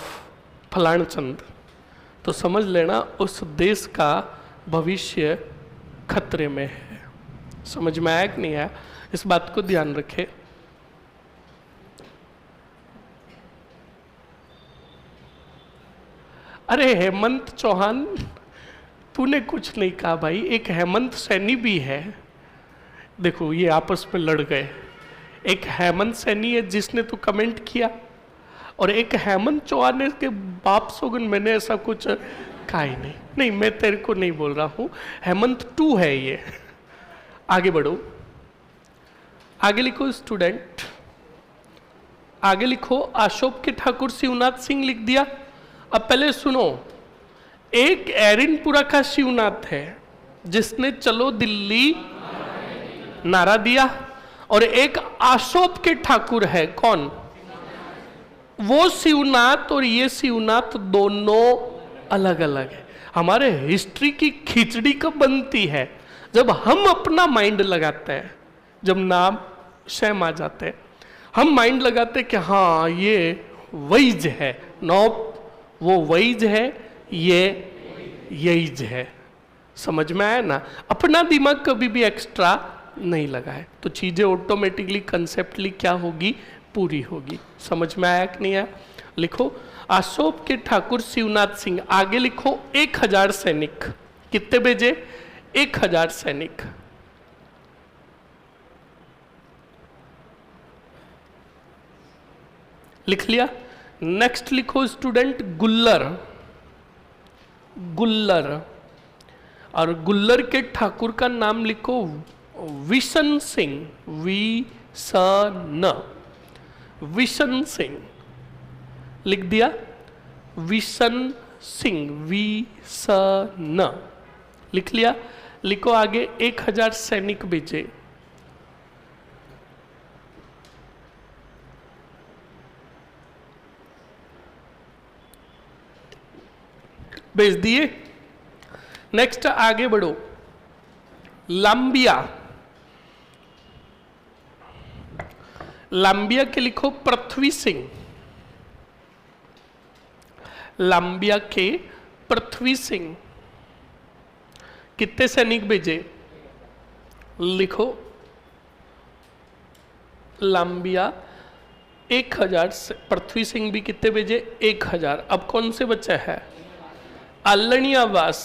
फलान चंद, तो समझ लेना उस देश का भविष्य खतरे में है। समझ में आया कि नहीं आया? इस बात को ध्यान रखें। अरे हेमंत चौहान, तूने कुछ नहीं कहा भाई, एक हेमंत सैनी भी है। देखो ये आपस में लड़ गए। एक हेमंत सैनी है जिसने तो कमेंट किया, और एक हेमंत चौहान के बाप सोगन मैंने ऐसा कुछ कहा ही नहीं। नहीं, मैं तेरे को नहीं बोल रहा हूं, हेमंत 2 है ये। आगे बढ़ो, आगे लिखो स्टूडेंट, आगे लिखो अशोक के ठाकुर शिवनाथ सिंह लिख दिया। अब पहले सुनो, एक एरिनपुरा का शिवनाथ है जिसने चलो दिल्ली नारा दिया, और एक अशोक के ठाकुर है, कौन? वो शिवनाथ और ये शिवनाथ दोनों अलग अलग है। हमारे हिस्ट्री की खिचड़ी कब बनती है? जब हम अपना माइंड लगाते हैं, जब नाम शैम आ जाते हैं, हम माइंड लगाते हैं कि हाँ ये वैज है, नो वो वैज है, ये यैज है। समझ में आया ना? अपना दिमाग कभी भी एक्स्ट्रा नहीं लगा है, तो चीजें ऑटोमेटिकली कंसेप्टली क्या होगी? पूरी होगी। समझ में आया कि नहीं आया? लिखो अशोक के ठाकुर शिवनाथ सिंह, आगे लिखो 1000 सैनिक। कितने भेजे? 1000 सैनिक। लिख लिया? नेक्स्ट लिखो स्टूडेंट गुल्लर। गुल्लर, और गुल्लर के ठाकुर का नाम लिखो विशन सिंह। विशन सिंह लिख दिया? विशन सिंह, विशन लिख लिया? लिखो आगे 1000 सैनिक भेजे। भेज दिए? नेक्स्ट आगे बढ़ो, लांबिया। लांबिया के लिखो पृथ्वी सिंह। लांबिया के पृथ्वी सिंह। कितने सैनिक भेजे? लिखो लांबिया 1000, पृथ्वी सिंह भी कितने भेजे? 1000। अब कौन से बच्चे हैं? अल्लणियावास।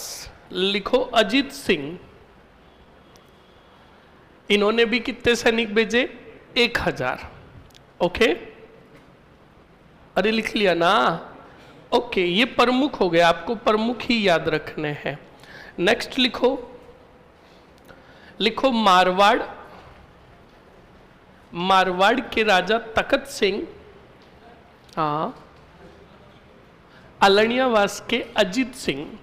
लिखो अजीत सिंह, इन्होंने भी कितने सैनिक भेजे? 1000। ओके, अरे लिख लिया ना? ओके, ये प्रमुख हो गए, आपको प्रमुख ही याद रखने हैं। नेक्स्ट लिखो, लिखो मारवाड़। मारवाड़ के राजा तखत सिंह, हाँ, अल्लणियावास के अजीत सिंह।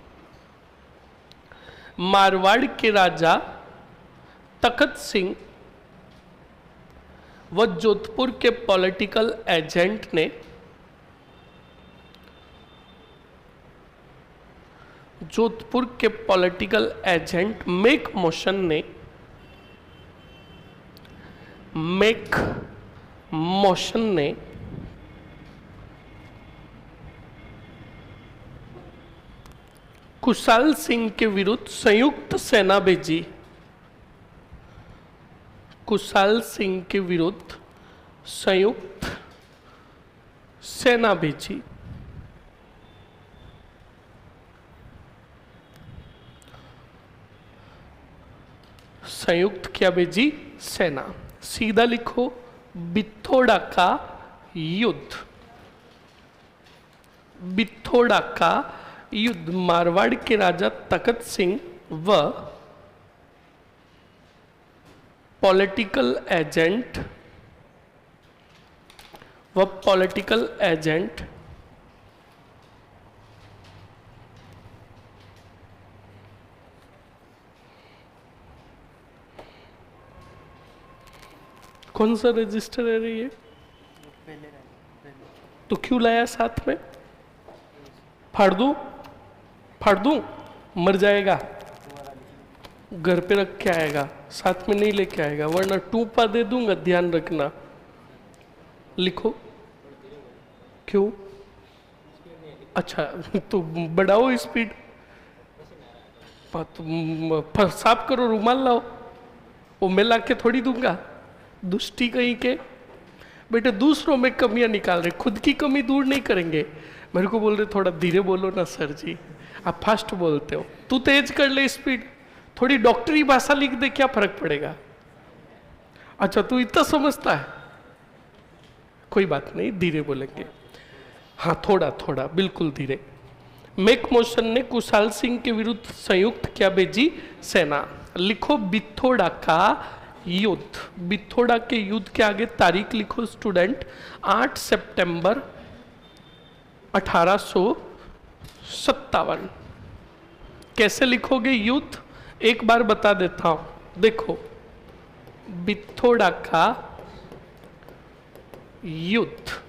मारवाड़ के राजा तखत सिंह व जोधपुर के पॉलिटिकल एजेंट ने मेक मोशन ने कुशाल सिंह के विरुद्ध संयुक्त सेना भेजी। कुशाल सिंह के विरुद्ध संयुक्त सेना भेजी। संयुक्त क्या भेजी? सेना। सीधा लिखो बिथोड़ा का युद्ध। बिथोड़ा का युद्ध मारवाड़ के राजा तखत सिंह व पॉलिटिकल एजेंट कौन सा रजिस्टर है ये? तो क्यों लाया साथ में? फाड़ दूं? मर जाएगा। घर पे रख के आएगा, साथ में नहीं लेके आएगा, वरना टूपा दे दूंगा, ध्यान रखना। लिखो। क्यों? अच्छा तो बढ़ाओ स्पीड। साफ करो, रुमाल लाओ। वो मैं ला के थोड़ी दूंगा, दुष्टी कहीं के। बेटे दूसरों में कमियां निकाल रहे, खुद की कमी दूर नहीं करेंगे। मेरे को बोल रहे थोड़ा धीरे बोलो ना सर जी, आप फास्ट बोलते हो। तू तेज कर ले स्पीड, थोड़ी डॉक्टरी भाषा लिख दे, क्या फर्क पड़ेगा। अच्छा तू इतना समझता है, कोई बात नहीं, धीरे बोलेंगे। हाँ थोड़ा थोड़ा, बिल्कुल धीरे। मेक मोशन ने कुशाल सिंह के विरुद्ध संयुक्त क्या भेजी सेना। लिखो बिथोड़ा का युद्ध। बिथोड़ा के युद्ध के आगे तारीख लिखो स्टूडेंट, 8 सितंबर 1857। कैसे लिखोगे युद्ध, एक बार बता देता हूं। देखो बिथोड़ा का युद्ध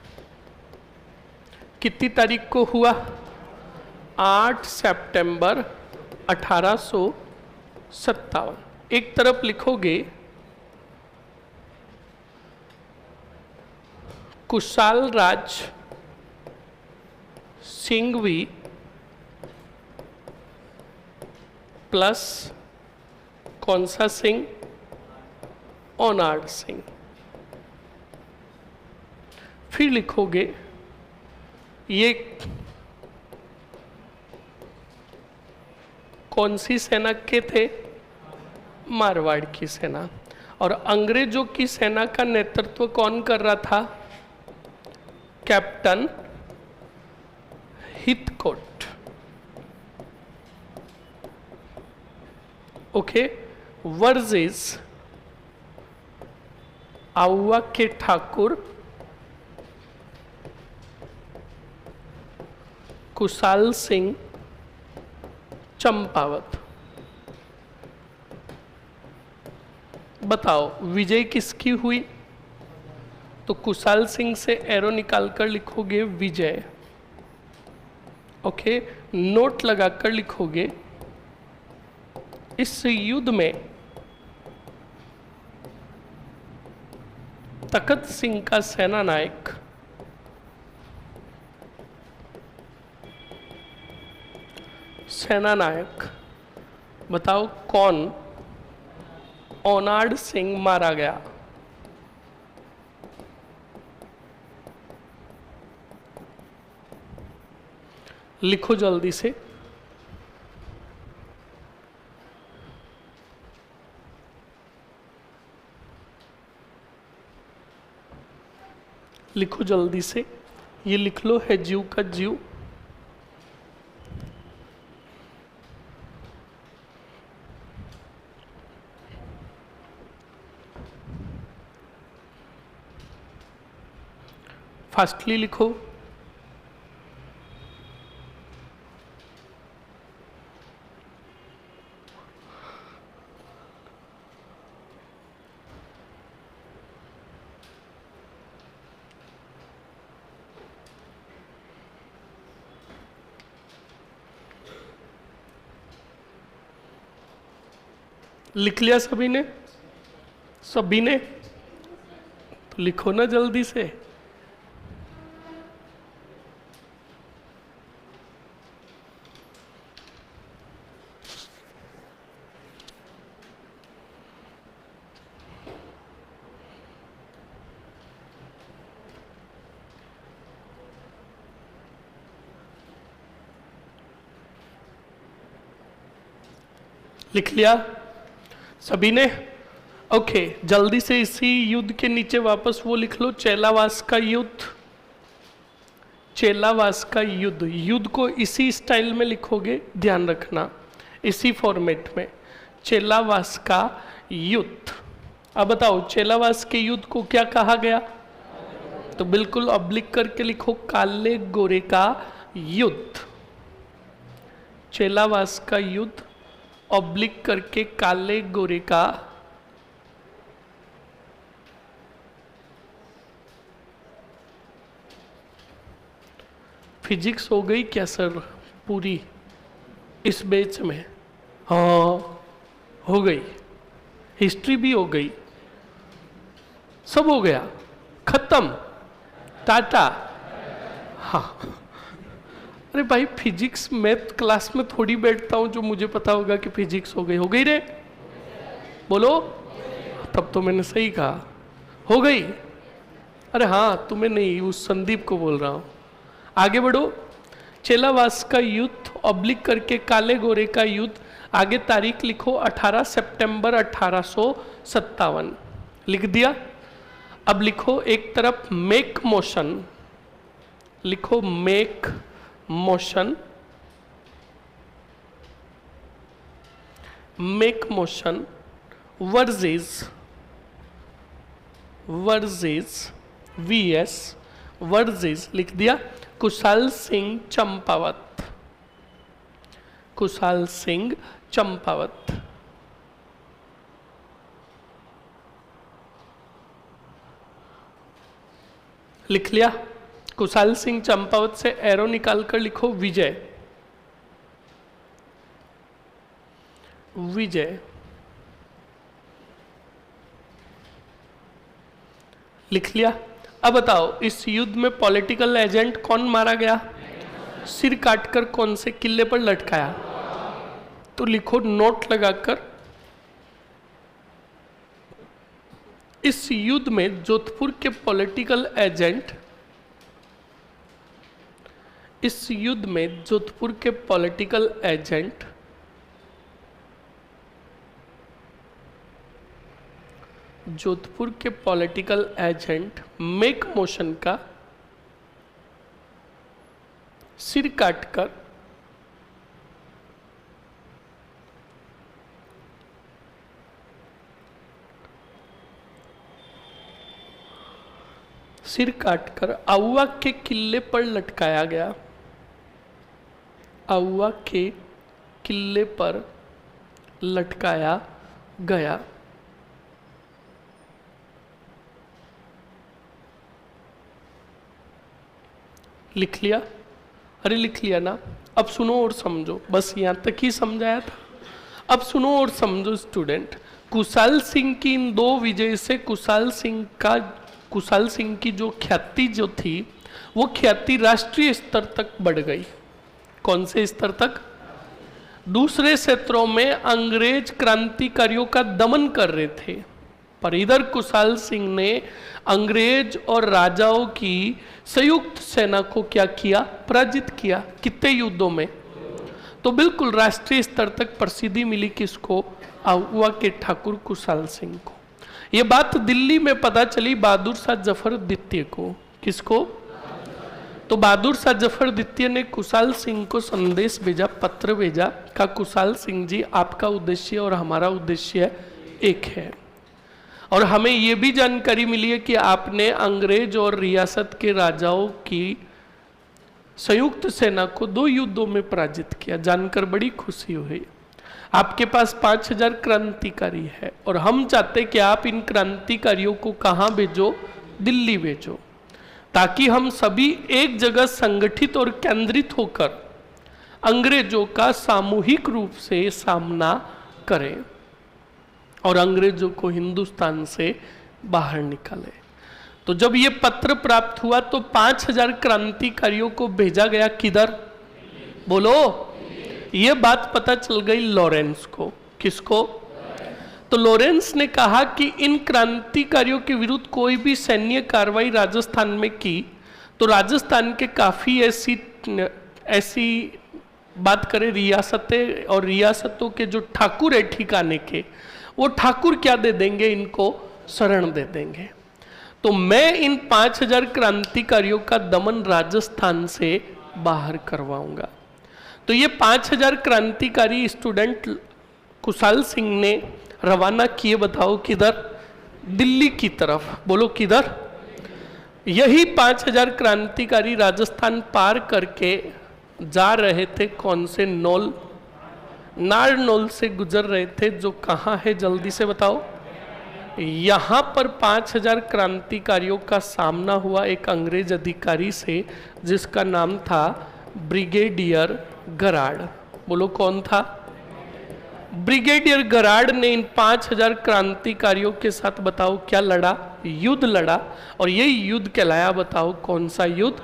कितनी तारीख को हुआ? 8 सितंबर 1857। एक तरफ लिखोगे कुशाल राज सिंघवी प्लस कौन सा सिंह? ओनाड सिंह। फिर लिखोगे ये कौन सी सेना के थे? मारवाड़ की सेना। और अंग्रेजों की सेना का नेतृत्व कौन कर रहा था? कैप्टन हिथकोट। ओके, वर्सेस आउवा के ठाकुर कुशाल सिंह चंपावत। बताओ विजय किसकी हुई? तो कुशाल सिंह से एरो निकालकर लिखोगे विजय। ओके, नोट लगाकर लिखोगे इस युद्ध में तखत सिंह का सेना नायक बताओ कौन? ओनाड सिंह मारा गया। लिखो जल्दी से। लिखो जल्दी से, ये लिख लो है जीव का जीव। फास्टली लिखो। लिख लिया सभी ने? सभी ने तो लिखो ना जल्दी से। लिख लिया सभी ने? ओके, जल्दी से इसी युद्ध के नीचे वापस वो लिख लो, चेलावास का युद्ध। चेलावास का युद्ध, युद्ध को इसी स्टाइल में लिखोगे, ध्यान रखना, इसी फॉर्मेट में, चेलावास का युद्ध। अब बताओ चेलावास के युद्ध को क्या कहा गया? तो बिल्कुल ऑब्लिक करके लिखो, काले गोरे का युद्ध। चेलावास का युद्ध ऑब्लिक करके काले गोरे का फिजिक्स हो गई क्या सर पूरी इस बैच में? हाँ हो गई, हिस्ट्री भी हो गई, सब हो गया, खत्म, टाटा। हाँ, अरे भाई फिजिक्स मैथ क्लास में थोड़ी बैठता हूं जो मुझे पता होगा कि फिजिक्स हो गई रे, बोलो। तब तो मैंने सही कहा, हो गई। अरे हाँ, तुम्हें नहीं, उस संदीप को बोल रहा हूं। आगे बढ़ो। चेलावास का युद्ध ऑब्लिक करके काले गोरे का युद्ध, आगे तारीख लिखो 18 सितंबर 1857, लिख दिया। अब लिखो एक तरफ मेक मोशन, लिखो make motion, make motion versus VS versus, लिख दिया, कुशाल सिंह चंपावत, कुशाल सिंह चंपावत। लिख लिया। कुशाल सिंह चंपावत से एरो निकालकर लिखो विजय, विजय। लिख लिया। अब बताओ इस युद्ध में पॉलिटिकल एजेंट कौन मारा गया? सिर काटकर कौन से किले पर लटकाया? तो लिखो नोट लगाकर, इस युद्ध में जोधपुर के पॉलिटिकल एजेंट, इस युद्ध में जोधपुर के पॉलिटिकल एजेंट जोधपुर के पॉलिटिकल एजेंट मेक मोशन का सिर काटकर आउवा के किले पर लटकाया गया, आउवा के किले पर लटकाया गया। लिख लिया? अरे लिख लिया ना। अब सुनो और समझो, बस यहाँ तक ही समझाया था। अब सुनो और समझो स्टूडेंट। कुशाल सिंह की इन दो विजय से कुशाल सिंह की जो ख्याति जो थी, वो ख्याति राष्ट्रीय स्तर तक बढ़ गई। कौन से स्तर तक? दूसरे क्षेत्रों में अंग्रेज क्रांतिकारियों का दमन कर रहे थे, पर इधर कुशाल सिंह ने अंग्रेज और राजाओं की संयुक्त सेना को क्या किया? पराजित किया। कितने युद्धों में? तो बिल्कुल राष्ट्रीय स्तर तक प्रसिद्धि मिली किसको? आउवा के ठाकुर कुशाल सिंह को। ये बात दिल्ली में पता चली बहादुर शाह जफर द्वितीय को। किसको? तो बहादुर शाह जफर द्वितीय ने कुशाल सिंह को संदेश भेजा, पत्र भेजा, का कुशाल सिंह जी आपका उद्देश्य और हमारा उद्देश्य एक है, और हमें ये भी जानकारी मिली है कि आपने अंग्रेज और रियासत के राजाओं की संयुक्त सेना को 2 युद्धों में पराजित किया। जानकर बड़ी खुशी हुई। आपके पास 5000 क्रांतिकारी है और हम चाहते कि आप इन क्रांतिकारियों को कहाँ भेजो? दिल्ली भेजो, ताकि हम सभी एक जगह संगठित और केंद्रित होकर अंग्रेजों का सामूहिक रूप से सामना करें और अंग्रेजों को हिंदुस्तान से बाहर निकाले। तो जब ये पत्र प्राप्त हुआ तो 5000 क्रांतिकारियों को भेजा गया किधर? बोलो। ये बात पता चल गई लॉरेंस को। किसको? तो लॉरेंस ने कहा कि इन क्रांतिकारियों के विरुद्ध कोई भी सैन्य कार्रवाई राजस्थान में की तो राजस्थान के काफी ऐसी बात करें रियासतें और रियासतों के जो ठाकुर है ठिकाने के, वो ठाकुर क्या दे देंगे? इनको शरण दे देंगे। तो मैं इन 5000 क्रांतिकारियों का दमन राजस्थान से बाहर करवाऊंगा। तो ये 5000 क्रांतिकारी स्टूडेंट कुशाल सिंह ने रवाना किए। बताओ किधर? दिल्ली की तरफ। बोलो किधर? यही 5000 क्रांतिकारी राजस्थान पार करके जा रहे थे। कौन से? नौल, नारनौल से गुजर रहे थे, जो कहाँ है जल्दी से बताओ। यहाँ पर 5000 क्रांतिकारियों का सामना हुआ एक अंग्रेज अधिकारी से जिसका नाम था ब्रिगेडियर गराड। बोलो कौन था? ब्रिगेडियर गराड ने इन 5000 क्रांतिकारियों के साथ बताओ क्या लड़ा, युद्ध लड़ा, और ये युद्ध कहलाया, बताओ कौन सा युद्ध,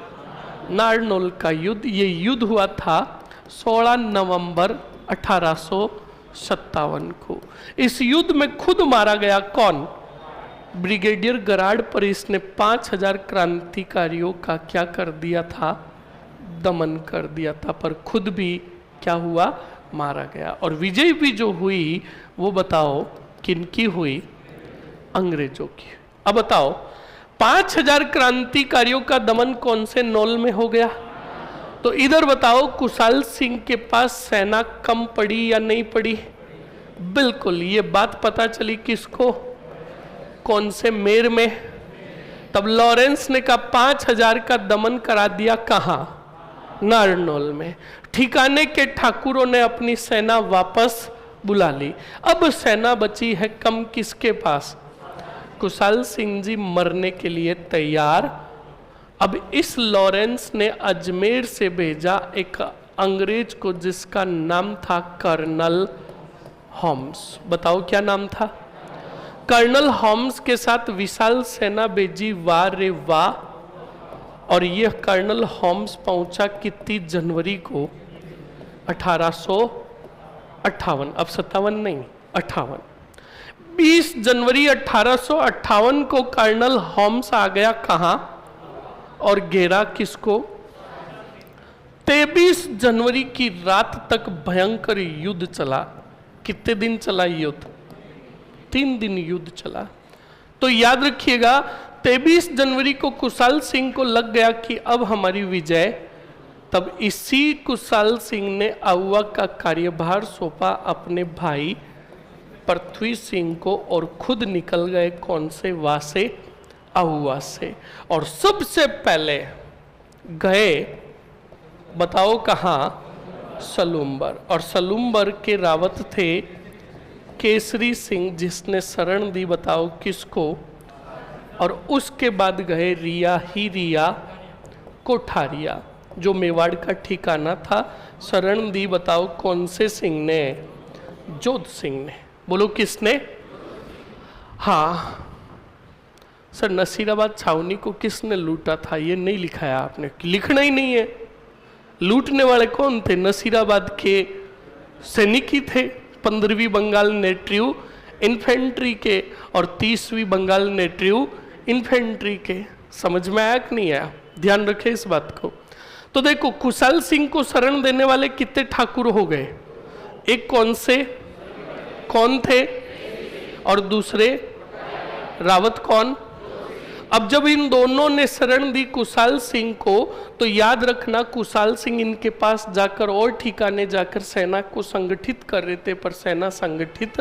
नारनौल का युद्ध। ये युद्ध हुआ था 16 नवंबर 1857 को। इस युद्ध में खुद मारा गया कौन, ब्रिगेडियर गराड, पर इसने 5000 क्रांतिकारियों का क्या कर दिया था, दमन कर दिया था, पर खुद भी क्या हुआ, मारा गया। और विजय भी जो हुई वो बताओ किनकी हुई, अंग्रेजों की। अब बताओ 5000 क्रांतिकारियों का दमन कौन से नौल में हो गया, तो इधर बताओ कुशाल सिंह के पास सेना कम पड़ी या नहीं पड़ी, बिल्कुल। ये बात पता चली किसको, कौन से मेर में, तब लॉरेंस ने कहा 5000 का दमन करा दिया, कहां, नारनौल में। ठिकाने के ठाकुरों ने अपनी सेना वापस बुला ली। अब सेना बची है कम किसके पास, कुशाल सिंह जी मरने के लिए तैयार। अब इस लॉरेंस ने अजमेर से भेजा एक अंग्रेज को जिसका नाम था कर्नल होम्स। बताओ क्या नाम था, कर्नल होम्स के साथ विशाल सेना भेजी, वाह रे वाह। और यह कर्नल होम्स पहुंचा कितनी जनवरी को, 1858, अब 57 नहीं 58, 20 जनवरी 1858 को कर्नल होम्स आ गया कहां, और घेरा किसको, 23 जनवरी की रात तक भयंकर युद्ध चला। कितने दिन चला युद्ध, 3 दिन युद्ध चला। तो याद रखिएगा 23 जनवरी को कुशाल सिंह को लग गया कि अब हमारी विजय। तब इसी कुशाल सिंह ने आहुआ का कार्यभार सौंपा अपने भाई पृथ्वी सिंह को, और खुद निकल गए कौन से, वासे, आहुआ से। और सबसे पहले गए बताओ कहां, सलूम्बर। और सलूम्बर के रावत थे केसरी सिंह, जिसने शरण दी बताओ किसको, और उसके बाद गए रिया ही रिया कोठारिया, जो मेवाड़ का ठिकाना था। शरण दी बताओ कौन से सिंह ने, जोध सिंह ने। बोलो किसने, हाँ सर, नसीराबाद छावनी को किसने लूटा था, ये नहीं लिखाया आपने, लिखना ही नहीं है। लूटने वाले कौन थे, नसीराबाद के सैनिक ही थे, 15वीं बंगाल नेट्रियू इन्फेंट्री के और 30वीं बंगाल नेट्रियू इन्फेंट्री के। समझ में आया कि नहीं आया, ध्यान रखें इस बात को। तो देखो कुशाल सिंह को शरण देने वाले कितने ठाकुर हो गए, एक कौन से, कौन थे, और दूसरे रावत कौन। अब जब इन दोनों ने शरण दी कुशाल सिंह को, तो याद रखना कुशाल सिंह इनके पास जाकर और ठिकाने जाकर सेना को संगठित कर रहे थे, पर सेना संगठित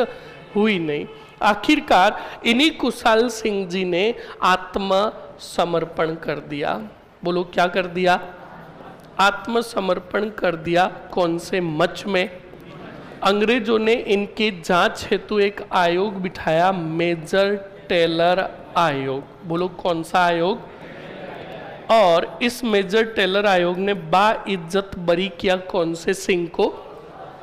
हुई नहीं। आखिरकार इन्हीं कुशाल सिंह जी ने आत्मसमर्पण कर दिया। बोलो क्या कर दिया, आत्मसमर्पण कर दिया। कौन से मच में, अंग्रेजों ने इनकी जांच हेतु एक आयोग बिठाया, मेजर टेलर आयोग। बोलो कौन सा आयोग, और इस मेजर टेलर आयोग ने बाइज्जत बरी किया कौन से सिंह को,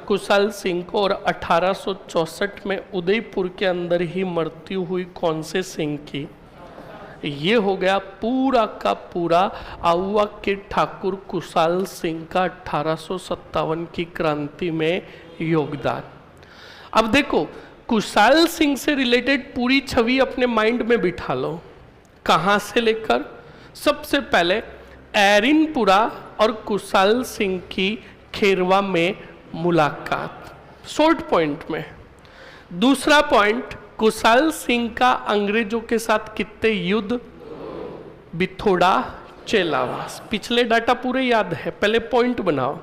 कुशाल सिंह को। और 1864 में उदयपुर के अंदर ही मृत्यु हुई कौन से सिंह की। ये हो गया पूरा का पूरा आहुआ के ठाकुर कुशाल सिंह का 1857 की क्रांति में योगदान। अब देखो कुशाल सिंह से रिलेटेड पूरी छवि अपने माइंड में बिठा लो। कहाँ से लेकर, सबसे पहले एरिनपुरा और कुशाल सिंह की खेरवा में मुलाकात, शॉर्ट पॉइंट में। दूसरा पॉइंट, कुशाल सिंह का अंग्रेजों के साथ कितने युद्ध, बिथोड़ा, चेलावास। पिछले डाटा पूरे याद है, पहले पॉइंट बनाओ।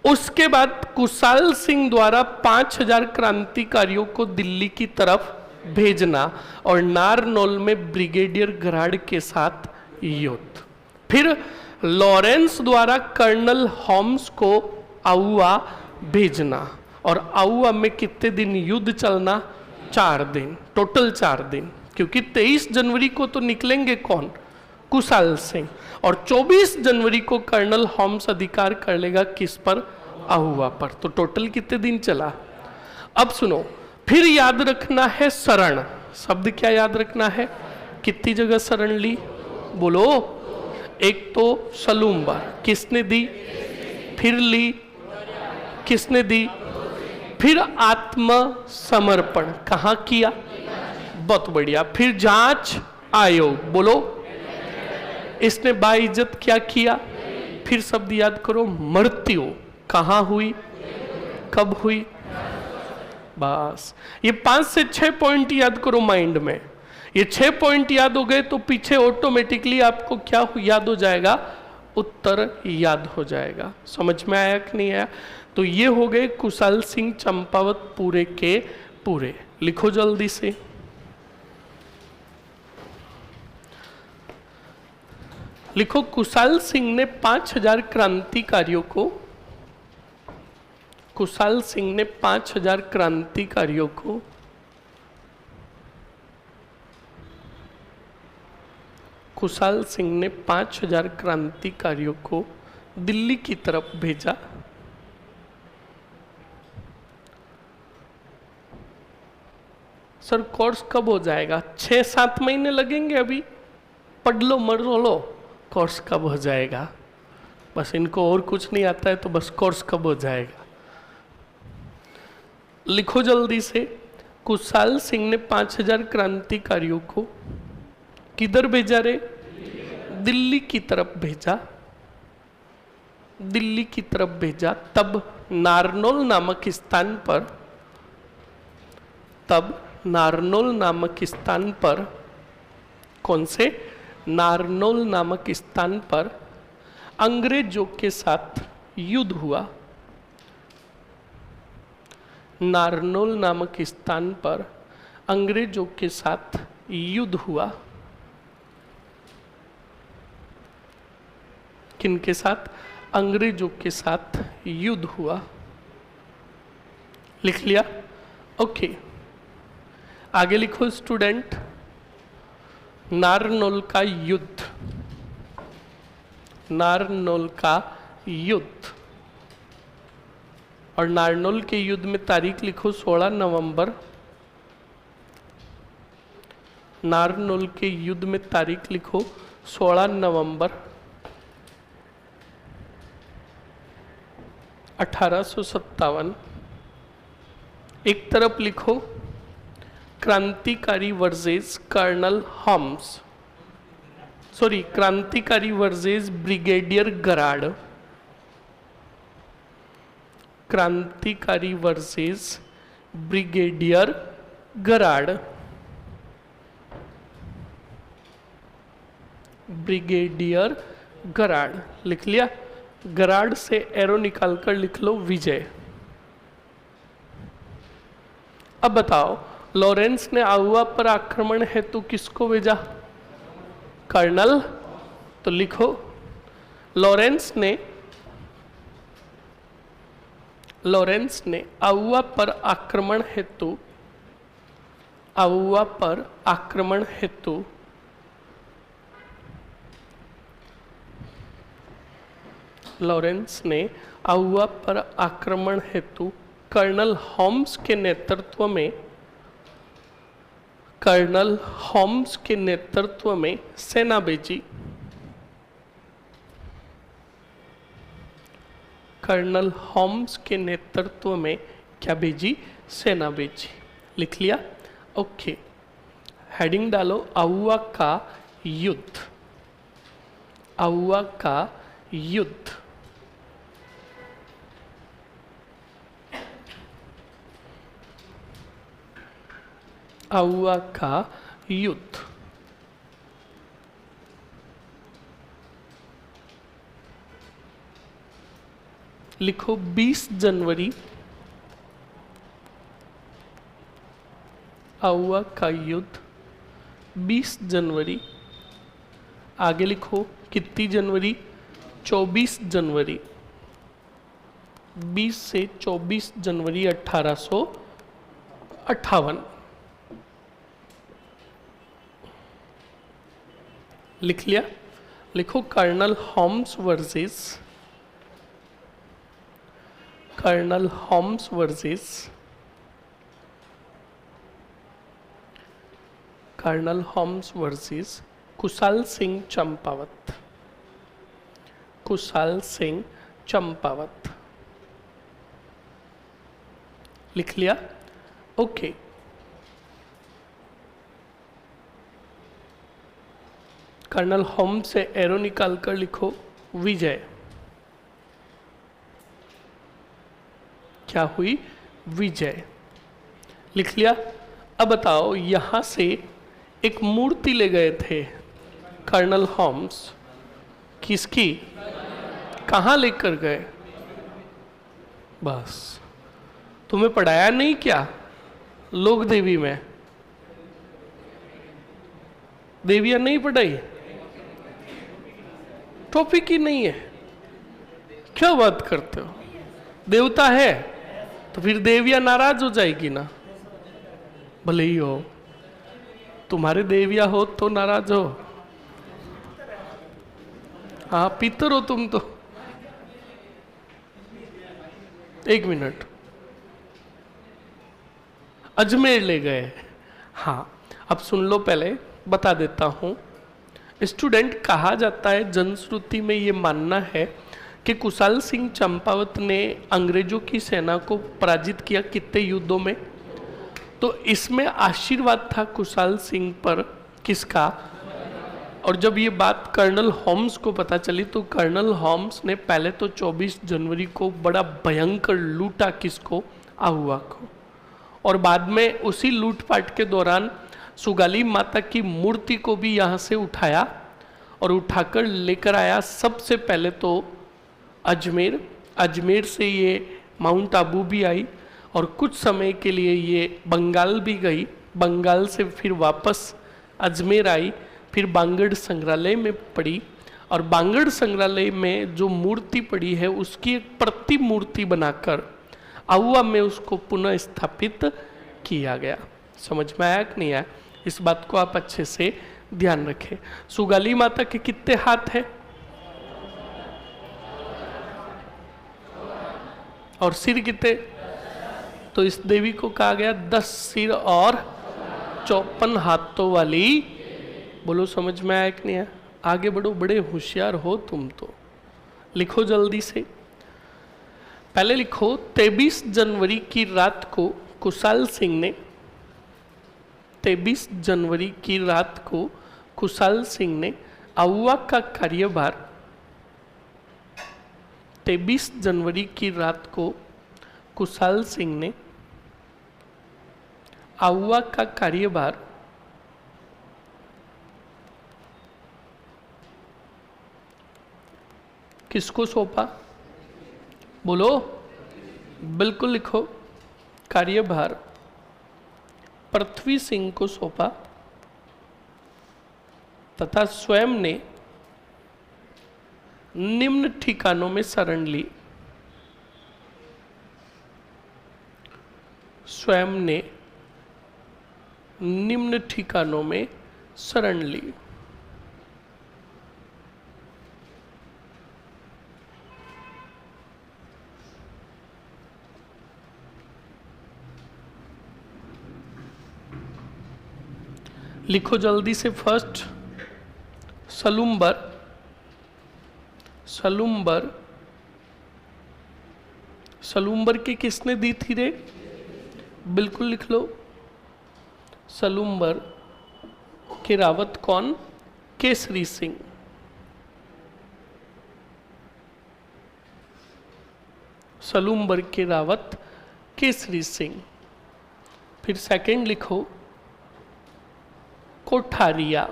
उसके बाद कुशाल सिंह द्वारा 5000 क्रांतिकारियों को दिल्ली की तरफ भेजना और नारनौल में ब्रिगेडियर गराड के साथ युद्ध। फिर लॉरेंस द्वारा कर्नल होम्स को आहुआ भेजना, और आहुआ में कितने दिन युद्ध चलना, 4 दिन, टोटल 4 दिन, क्योंकि 23 जनवरी को तो निकलेंगे कौन, कुशाल सिंह, और 24 जनवरी को कर्नल होम्स अधिकार कर लेगा किस पर, आहुआ पर। तो टोटल कितने दिन चला। अब सुनो, फिर याद रखना है शरण। शब्द क्या याद रखना है? कितनी जगह शरण ली? बोलो। एक तो सलूम्बर किसने दी? फिर ली किसने दी? फिर आत्मसमर्पण कहाँ किया? बहुत बढ़िया। फिर जांच आयोग, बोलो। इसने बाइज्जत क्या किया? फिर शब्द याद करो, मृत्यु कहाँ हुई? कब हुई? बस ये 5 से 6 पॉइंट याद करो माइंड में। ये 6 पॉइंट याद हो गए तो पीछे ऑटोमेटिकली आपको क्या याद हो जाएगा? उत्तर याद हो जाएगा। समझ में आया कि नहीं आया? तो ये हो गए कुशाल सिंह चंपावत पूरे के पूरे। लिखो जल्दी से। लिखो, कुशाल सिंह ने 5000 क्रांतिकारियों को, कुशाल सिंह ने 5000 क्रांतिकारियों को कुशाल सिंह ने 5000 क्रांतिकारियों को दिल्ली की तरफ भेजा। सर कोर्स कब हो जाएगा? 6-7 महीने लगेंगे, अभी पढ़ लो मर लो, कोर्स कब हो जाएगा? बस इनको और कुछ नहीं आता है तो बस कोर्स कब हो जाएगा। लिखो जल्दी से। कुशाल सिंह ने 5000 क्रांतिकारियों को किधर भेजा रे? दिल्ली की तरफ भेजा। दिल्ली की तरफ भेजा। तब नारनौल नामक स्थान पर, तब नारनौल नामक स्थान पर, कौन से? नारनौल नामक स्थान पर अंग्रेजों के साथ युद्ध हुआ। नारनौल नामक स्थान पर अंग्रेजों के साथ युद्ध हुआ। किनके साथ? अंग्रेजों के साथ युद्ध हुआ। लिख लिया? ओके। आगे लिखो स्टूडेंट। नारनौल का युद्ध, नारनौल का युद्ध। और नारनौल के युद्ध में तारीख लिखो 16 नवंबर। नारनौल के युद्ध में तारीख लिखो 16 नवंबर 1857। एक तरफ लिखो क्रांतिकारी वर्सेस कर्नल हॉम्स, सॉरी क्रांतिकारी वर्सेस ब्रिगेडियर गराड, क्रांतिकारी वर्सेस ब्रिगेडियर गराड, ब्रिगेडियर गराड। लिख लिया? गराड से एरो निकालकर लिख लो विजय। अब बताओ, लॉरेंस ने आउवा पर आक्रमण हेतु किसको भेजा? कर्नल। तो लिखो लॉरेंस ने आउवा पर आक्रमण हेतु, आउवा पर आक्रमण हेतु लॉरेंस ने आउवा पर आक्रमण हेतु कर्नल हॉम्स के नेतृत्व में, कर्नल हॉम्स के नेतृत्व में सेना भेजी। कर्नल हॉम्स के नेतृत्व में क्या भेजी? सेना भेजी। लिख लिया? ओके। हेडिंग डालो आउवा का युद्ध, आउवा का युद्ध। आउवा का युद्ध। लिखो 20 जनवरी आउवा का युद्ध 20 जनवरी। आगे लिखो कितनी जनवरी? 24 जनवरी। 20 से 24 जनवरी 1858। लिख लिया? लिखो colonel Holmes versus, colonel Holmes versus colonel Holmes versus Kushal Singh Champawat. Kushal Singh Champawat लिख लिया? ओके। कर्नल होम्स से एरो निकालकर लिखो विजय। क्या हुई? विजय। लिख लिया? अब बताओ, यहां से एक मूर्ति ले गए थे कर्नल होम्स, किसकी? कहाँ लेकर गए? बस, तुम्हें पढ़ाया नहीं क्या लोक देवी में? देवियां नहीं पढ़ाई? टॉपिक ही नहीं है, क्या बात करते हो? देवता है तो फिर देवियां नाराज हो जाएगी ना, भले ही हो, तुम्हारे देवियां हो तो नाराज हो। हाँ, पितर हो तुम तो। एक मिनट, अजमेर ले गए। हाँ, अब सुन लो, पहले बता देता हूं। स्टूडेंट, कहा जाता है, जनश्रुति में ये मानना है कि कुशाल सिंह चंपावत ने अंग्रेजों की सेना को पराजित किया कितने युद्धों में। तो इसमें आशीर्वाद था कुशाल सिंह पर, किसका? और जब ये बात कर्नल होम्स को पता चली तो कर्नल होम्स ने पहले तो 24 जनवरी को बड़ा भयंकर लूटा, किसको? आहुआ को। और बाद में उसी लूटपाट के दौरान सुगाली माता की मूर्ति को भी यहाँ से उठाया और उठाकर लेकर आया सबसे पहले तो अजमेर। अजमेर से ये माउंट आबू भी आई और कुछ समय के लिए ये बंगाल भी गई। बंगाल से फिर वापस अजमेर आई, फिर बांगड़ संग्रहालय में पड़ी और बांगड़ संग्रहालय में जो मूर्ति पड़ी है उसकी एक प्रतिमूर्ति बनाकर आहुआ में उसको पुनः स्थापित किया गया। समझ में आया कि नहीं आया? इस बात को आप अच्छे से ध्यान रखें। सुगाली माता के कितने हाथ है और सिर कितने? तो इस देवी को कहा गया 10 सिर और 54 हाथों वाली। बोलो, समझ में आया कि नहीं आया? आगे बढ़ो, बड़े होशियार हो तुम तो। लिखो जल्दी से। पहले लिखो, 23 जनवरी की रात को कुशाल सिंह ने 23 जनवरी की रात को कुशाल सिंह ने आहुआ का कार्यभार 23 जनवरी की रात को कुशाल सिंह ने आहुआ का कार्यभार किसको सौंपा? बोलो, बिल्कुल लिखो। कार्यभार पृथ्वी सिंह को सौंपा तथा स्वयं ने निम्न ठिकानों में शरण ली। स्वयं ने निम्न ठिकानों में शरण ली। लिखो जल्दी से। फर्स्ट, सलुम्बर। सलुम्बर, सलुम्बर की किसने दी थी रे? बिल्कुल लिख लो। सलुम्बर के रावत कौन? केसरी सिंह। सलुम्बर के रावत केसरी सिंह। फिर सेकंड लिखो, कोठारिया।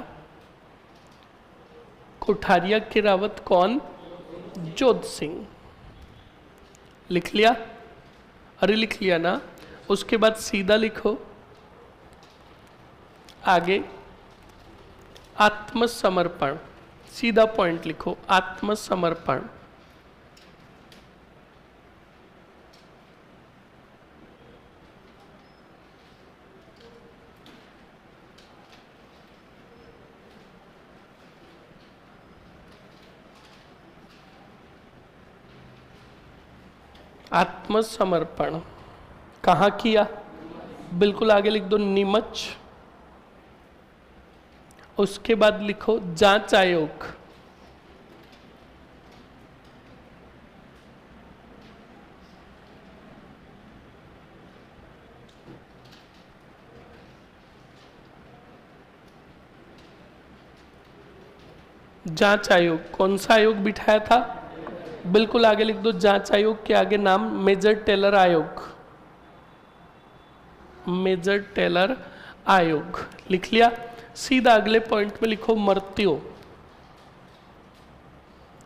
कोठारिया के रावत कौन? जोध सिंह। लिख लिया? अरे लिख लिया ना? उसके बाद सीधा लिखो आगे, आत्मसमर्पण। सीधा पॉइंट लिखो, आत्मसमर्पण। आत्मसमर्पण कहाँ किया? बिल्कुल आगे लिख दो, नीमच। उसके बाद लिखो जांच आयोग। जांच आयोग, कौन सा आयोग बिठाया था? बिल्कुल आगे लिख दो, जांच आयोग के आगे नाम मेजर टेलर आयोग। मेजर टेलर आयोग लिख लिया। सीधा अगले पॉइंट में लिखो मृत्यु।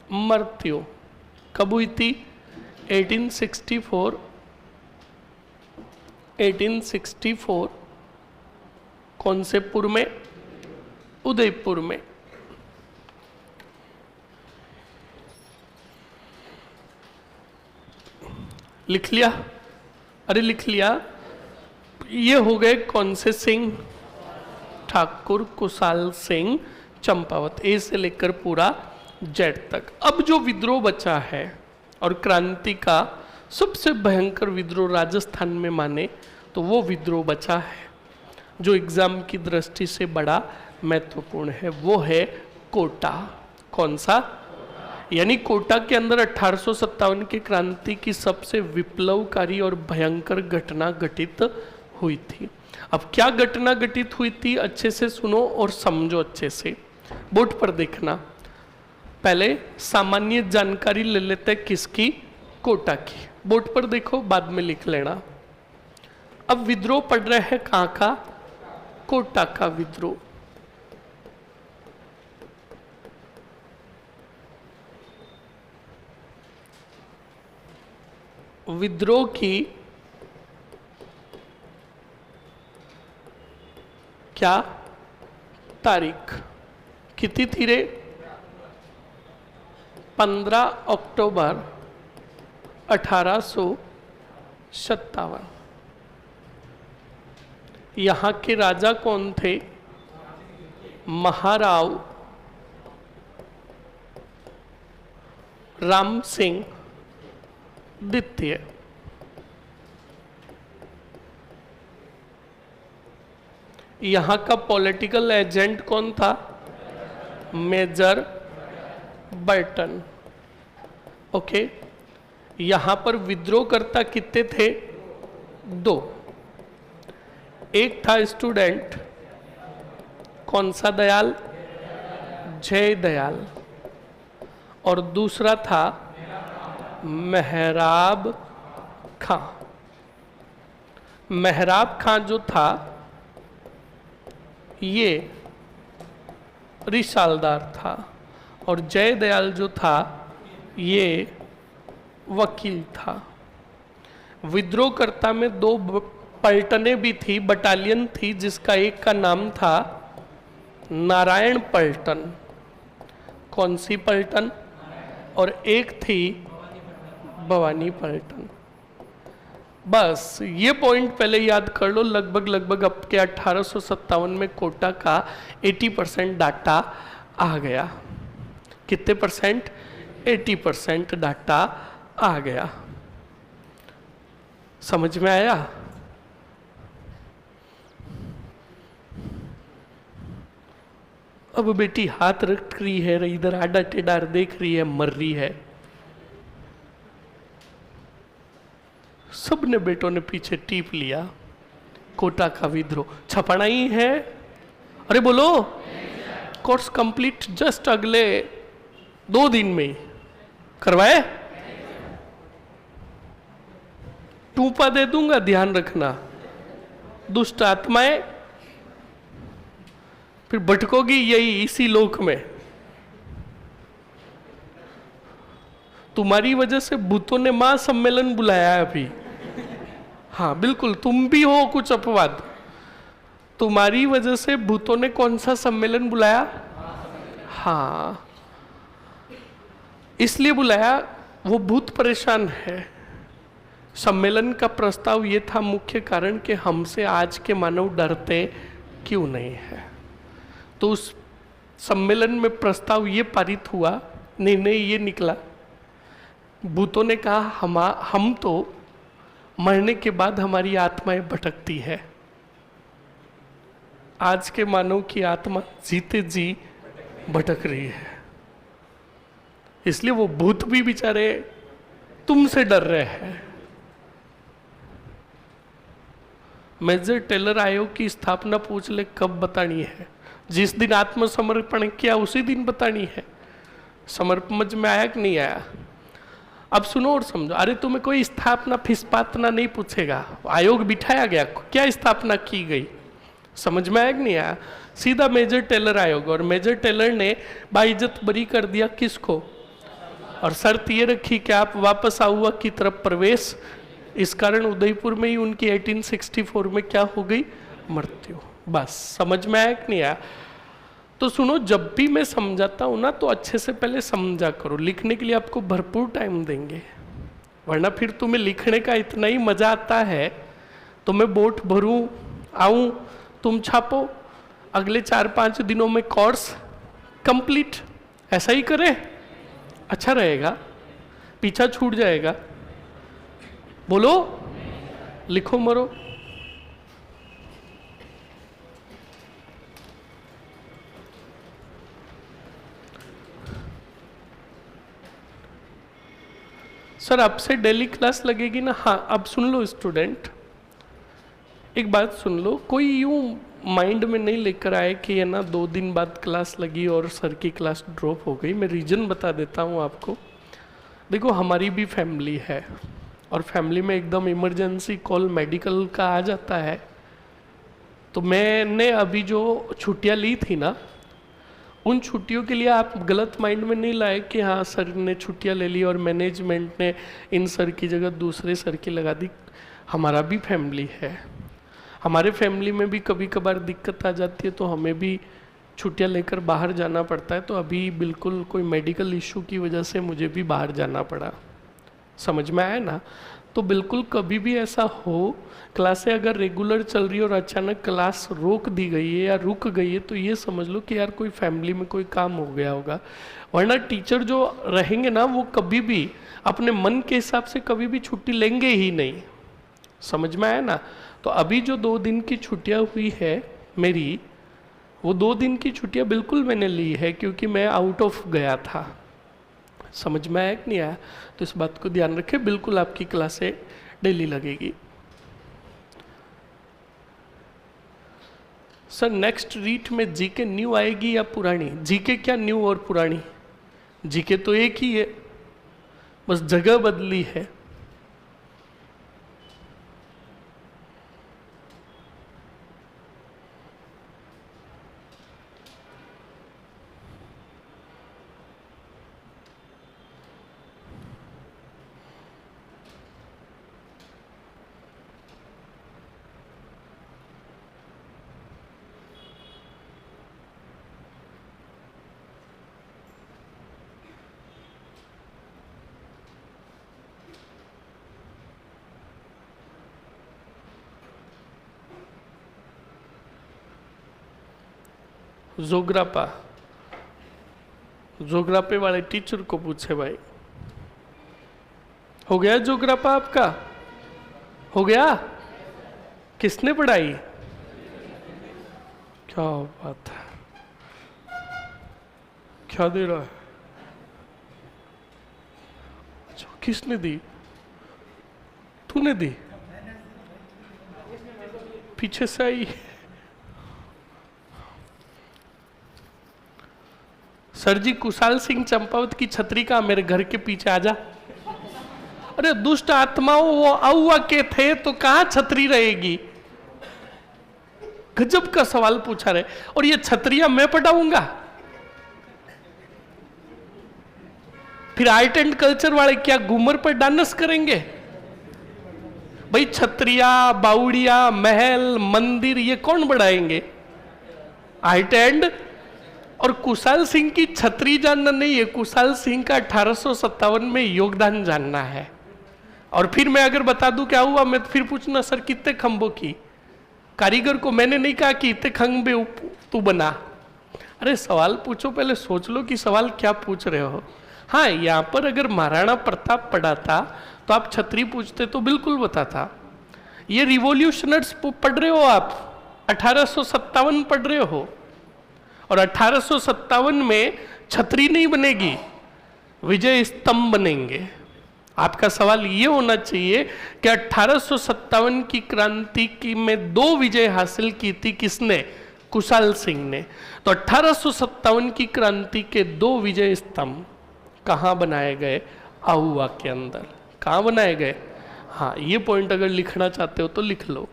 मृत्यु कब हुई थी? 1864। 1864 कौन से पुर में? उदयपुर में। लिख लिया? अरे लिख लिया। ये हो गए कौन से सिंह? ठाकुर कुशाल सिंह चंपावत, ए से लेकर पूरा जेड तक। अब जो विद्रोह बचा है और क्रांति का सबसे भयंकर विद्रोह राजस्थान में माने तो वो विद्रोह बचा है जो एग्जाम की दृष्टि से बड़ा महत्वपूर्ण है, वो है कोटा। कौन सा? यानी कोटा के अंदर 1857 की क्रांति की सबसे विप्लवकारी और भयंकर घटना घटित हुई थी। अब क्या घटना घटित हुई थी, अच्छे से सुनो और समझो अच्छे से, बोर्ड पर देखना। पहले सामान्य जानकारी ले लेते हैं किसकी? कोटा की। बोर्ड पर देखो, बाद में लिख लेना। अब विद्रोह पढ़ रहे हैं कहाँ का? कोटा का विद्रोह। विद्रोह की क्या तारीख कितनी थी रे? 15 अक्टूबर 1857। यहाँ के राजा कौन थे? महाराव राम सिंह द्वितीय। यहाँ का पॉलिटिकल एजेंट कौन था? Major Burton. ओके, यहाँ पर विद्रोहकर्ता कितने थे? 2। एक था स्टूडेंट, कौन सा दयाल? जय दयाल। और दूसरा था मेहराब खां। मेहराब खां जो था ये रिसालदार था और जय दयाल जो था ये वकील था। विद्रोहकर्ता में 2 पलटनें भी थी, बटालियन थी, जिसका एक का नाम था नारायण पलटन। कौन सी पलटन? और एक थी भवानी पलटन। बस ये पॉइंट पहले याद कर लो। लगभग अब के 1857 में कोटा का 80% डाटा आ गया। कितने परसेंट? 80% डाटा आ गया। समझ में आया? अब बेटी हाथ रख रही है, इधर आडा टेढ़ा देख रही है, मर रही है। सबने बेटों ने पीछे टीप लिया। कोटा का विद्रोह छपना ही है। अरे बोलो, कोर्स कंप्लीट जस्ट अगले 2 दिन में करवाए। टूपा दे दूंगा, ध्यान रखना। दुष्ट आत्माएं फिर भटकोगी यही इसी लोक में। तुम्हारी वजह से भूतों ने महासम्मेलन बुलाया है अभी। हाँ बिल्कुल, तुम भी हो कुछ अपवाद। तुम्हारी वजह से भूतों ने कौन सा सम्मेलन बुलाया? हाँ, इसलिए बुलाया, वो भूत परेशान है। सम्मेलन का प्रस्ताव ये था, मुख्य कारण कि हमसे आज के मानव डरते क्यों नहीं है। तो उस सम्मेलन में प्रस्ताव ये पारित हुआ, निर्णय ये निकला, भूतों ने कहा हम तो मरने के बाद हमारी आत्माएं भटकती है, आज के मानव की आत्मा जीते जी भटक रही है, इसलिए वो भूत भी बेचारे तुमसे डर रहे हैं। मेजर टेलर आयोग की स्थापना पूछ ले कब बतानी है? जिस दिन आत्मसमर्पण किया उसी दिन बतानी है। समझ में आया कि नहीं आया? अब सुनो और समझो। अरे तुम्हें कोई स्थापना फिसपातना नहीं पूछेगा, आयोग बिठाया गया, क्या स्थापना की गई, समझ में आया कि नहीं आया? सीधा मेजर टेलर आयोग, और मेजर टेलर ने बाइज्जत बरी कर दिया किसको? और शर्त ये रखी कि आप वापस आउआ की तरफ प्रवेश। इस कारण उदयपुर में ही उनकी 1864 में क्या हो गई? मृत्यु। बस समझ में आया कि नहीं आया? तो सुनो, जब भी मैं समझाता हूं ना तो अच्छे से पहले समझा करो। लिखने के लिए आपको भरपूर टाइम देंगे, वरना फिर तुम्हें लिखने का इतना ही मजा आता है तो मैं बोट भरूं, आऊं, तुम छापो, अगले 4-5 दिनों में कोर्स कंप्लीट, ऐसा ही करें? अच्छा रहेगा? पीछा छूट जाएगा? बोलो, लिखो मरो। सर आपसे डेली क्लास लगेगी ना? हाँ, अब सुन लो स्टूडेंट, एक बात सुन लो, कोई यूं माइंड में नहीं लेकर आए कि ये ना 2 दिन बाद क्लास लगी और सर की क्लास ड्रॉप हो गई। मैं रीजन बता देता हूँ आपको। देखो, हमारी भी फैमिली है और फैमिली में एकदम इमरजेंसी कॉल मेडिकल का आ जाता है, तो मैंने अभी जो छुट्टियाँ ली थी ना, उन छुट्टियों के लिए आप गलत माइंड में नहीं लाए कि हाँ सर ने छुट्टियाँ ले ली और मैनेजमेंट ने इन सर की जगह दूसरे सर की लगा दी। हमारा भी फैमिली है, हमारे फैमिली में भी कभी कभार दिक्कत आ जाती है तो हमें भी छुट्टियाँ लेकर बाहर जाना पड़ता है। तो अभी बिल्कुल कोई मेडिकल इशू की वजह से मुझे भी बाहर जाना पड़ा, समझ में आया ना? तो बिल्कुल कभी भी ऐसा हो, क्लासें अगर रेगुलर चल रही है और अचानक क्लास रोक दी गई है या रुक गई है तो ये समझ लो कि यार कोई फैमिली में कोई काम हो गया होगा। वरना टीचर जो रहेंगे ना वो कभी भी अपने मन के हिसाब से कभी भी छुट्टी लेंगे ही नहीं, समझ में आया ना? तो अभी जो 2 दिन की छुट्टियाँ हुई है मेरी, वो 2 दिन की छुट्टियाँ बिल्कुल मैंने ली है क्योंकि मैं आउट ऑफ गया था। समझ में आया कि नहीं आया? तो इस बात को ध्यान रखें, बिल्कुल आपकी क्लासें डेली लगेगी। सर नेक्स्ट रीट में जीके न्यू आएगी या पुरानी? जीके क्या न्यू और पुरानी? जीके तो एक ही है, बस जगह बदली है। जोग्राफा, जोग्राफे वाले टीचर को पूछे भाई। हो गया जोग्राफा आपका? हो गया? किसने पढ़ाई? क्या बात है, क्या दे रहा है? अच्छा, किसने दी? तूने दी? पीछे से आई। सर जी कुशाल सिंह चंपावत की छतरी का मेरे घर के पीछे आजा। अरे दुष्ट आत्माओं, वो औवा के थे तो कहां छतरी रहेगी? गजब का सवाल पूछा रहे। और ये छतरियां मैं पढ़ाऊंगा? फिर आर्ट एंड कल्चर वाले क्या घूमर पर डांस करेंगे? भाई छतरिया, बाउड़िया, महल, मंदिर ये कौन बढ़ाएंगे? Art and. और कुशाल सिंह की छतरी जानना नहीं है, कुशाल सिंह का 1857 में योगदान जानना है। और फिर मैं अगर बता दूं क्या हुआ, मैं फिर पूछना सर कितने खंभों की? कारीगर को मैंने नहीं कहा कि इतने खंभे तू बना। अरे सवाल पूछो, पहले सोच लो कि सवाल क्या पूछ रहे हो। हाँ, यहाँ पर अगर महाराणा प्रताप पढ़ाता तो आप छतरी पूछते तो बिल्कुल बताता। ये रिवॉल्यूशनर्स पढ़ रहे हो आप, 1857 पढ़ रहे हो, और 1857 में छतरी नहीं बनेगी, विजय स्तंभ बनेंगे। आपका सवाल ये होना चाहिए कि 1857 की क्रांति की में 2 विजय हासिल की थी किसने? कुशाल सिंह ने। तो 1857 की क्रांति के 2 विजय स्तंभ कहाँ बनाए गए? आहुआ के अंदर। कहाँ बनाए गए? हाँ, ये पॉइंट अगर लिखना चाहते हो तो लिख लो।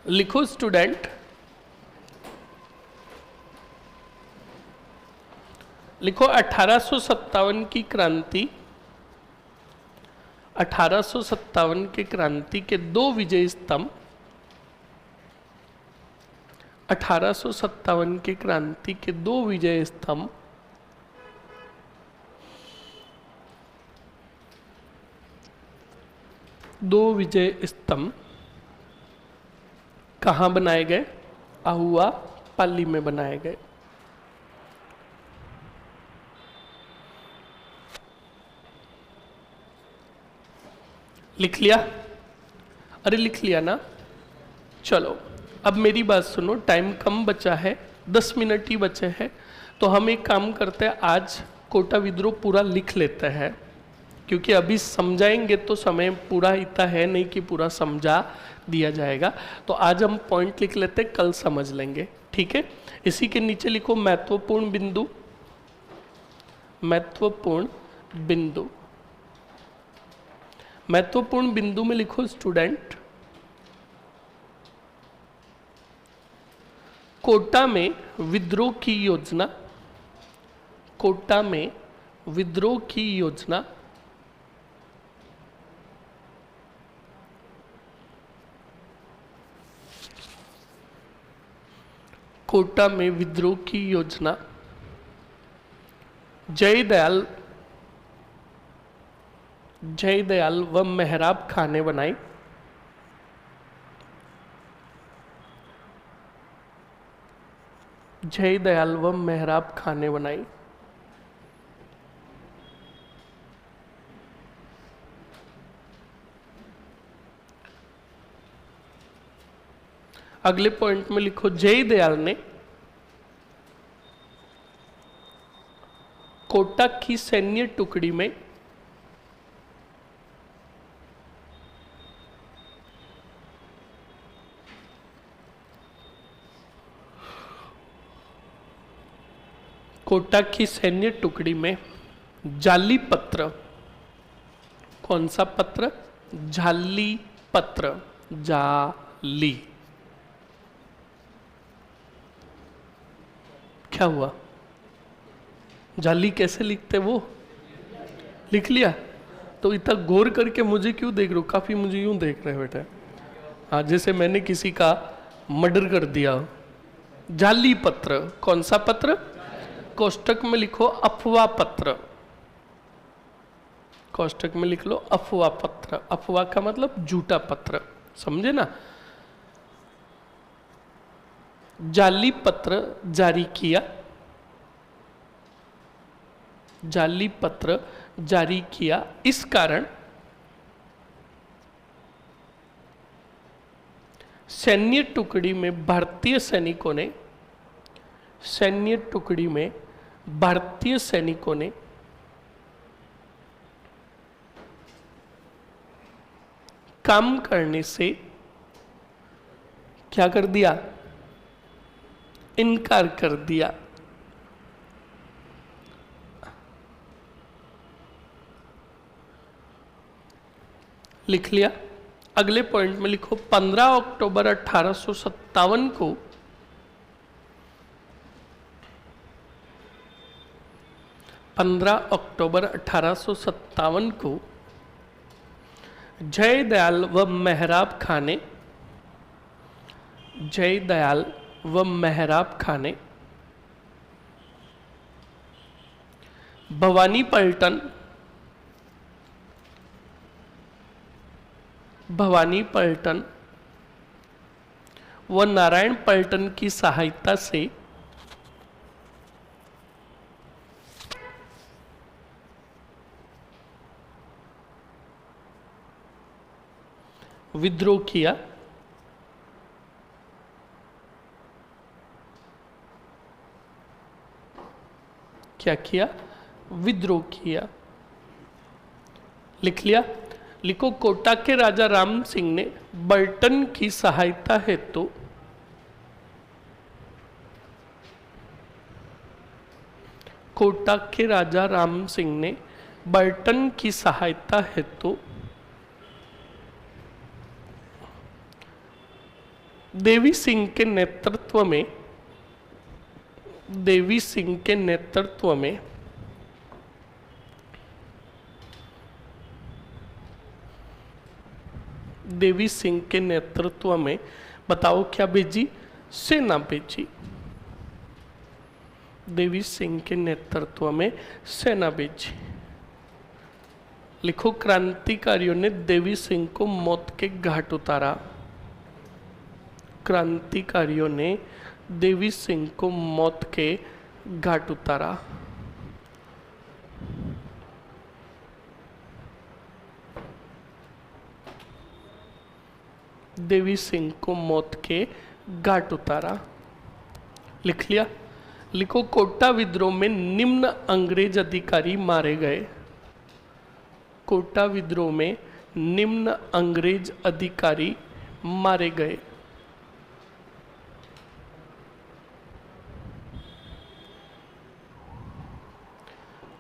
लिखो स्टूडेंट, लिखो 1857 की क्रांति, 1857 के क्रांति के 2 विजय स्तंभ, 1857 की क्रांति के 2 विजय स्तंभ कहाँ बनाए गए? आहुआ पाली में बनाए गए। लिख लिया? अरे लिख लिया ना? चलो अब मेरी बात सुनो, टाइम कम बचा है, 10 मिनट ही बचे हैं, तो हम एक काम करते हैं, आज कोटा विद्रोह पूरा लिख लेते हैं, क्योंकि अभी समझाएंगे तो समय पूरा इतना है नहीं कि पूरा समझा दिया जाएगा। तो आज हम पॉइंट लिख लेते हैं, कल समझ लेंगे, ठीक है? इसी के नीचे लिखो महत्वपूर्ण बिंदु, महत्वपूर्ण बिंदु। महत्वपूर्ण बिंदु में लिखो स्टूडेंट, कोटा में विद्रोह की योजना, कोटा में विद्रोह की योजना कोटा में विद्रोह की योजना जयदयाल व मेहराब खां ने बनाई। जयदयाल व मेहराब खां ने बनाई। अगले पॉइंट में लिखो, जयदयाल ने कोटा की सैन्य टुकड़ी में कोटा की सैन्य टुकड़ी में जाली पत्र, कौन सा पत्र? जाली पत्र, जाली। क्या हुआ? जाली कैसे लिखते वो? लिख लिया? तो इतना गौर करके मुझे क्यों देख रहे हो? काफी मुझे यूं देख रहे हो बेटा। हाँ, जैसे मैंने किसी का मर्डर कर दिया हो। जाली पत्र, कौन सा पत्र? कोष्टक में लिखो अफवाह पत्र, कोष्टक में लिख लो अफवाह पत्र। अफवाह का मतलब झूठा पत्र, समझे ना? जाली पत्र जारी किया, जाली पत्र जारी किया, इस कारण सैन्य टुकड़ी में भारतीय सैनिकों ने, सैन्य टुकड़ी में भारतीय सैनिकों ने काम करने से क्या कर दिया? इनकार कर दिया। लिख लिया? अगले पॉइंट में लिखो 15 अक्टूबर 1857 को 15 अक्टूबर 1857 को जयदयाल व मेहराब खां ने, जयदयाल व मेहराब खां ने भवानीपल्टन, भवानीपल्टन व नारायणपल्टन की सहायता से विद्रोह किया, क्या किया? विद्रोह किया। लिख लिया? लिखो, कोटा के राजा राम सिंह ने बर्टन की सहायता हेतु कोटा के राजा राम सिंह ने बर्टन की सहायता हेतु देवी सिंह के नेतृत्व में देवी सिंह के नेतृत्व में देवी सिंह के नेतृत्व में बताओ क्या भेजी? सेना भेजी। देवी सिंह के नेतृत्व में सेना भेजी। लिखो, क्रांतिकारियों ने देवी सिंह को मौत के घाट उतारा। क्रांतिकारियों ने देवी सिंह को मौत के घाट उतारा। देवी सिंह को मौत के घाट उतारा। लिख लिया? लिखो, कोटा विद्रोह में निम्न अंग्रेज अधिकारी मारे गए। कोटा विद्रोह में निम्न अंग्रेज अधिकारी मारे गए।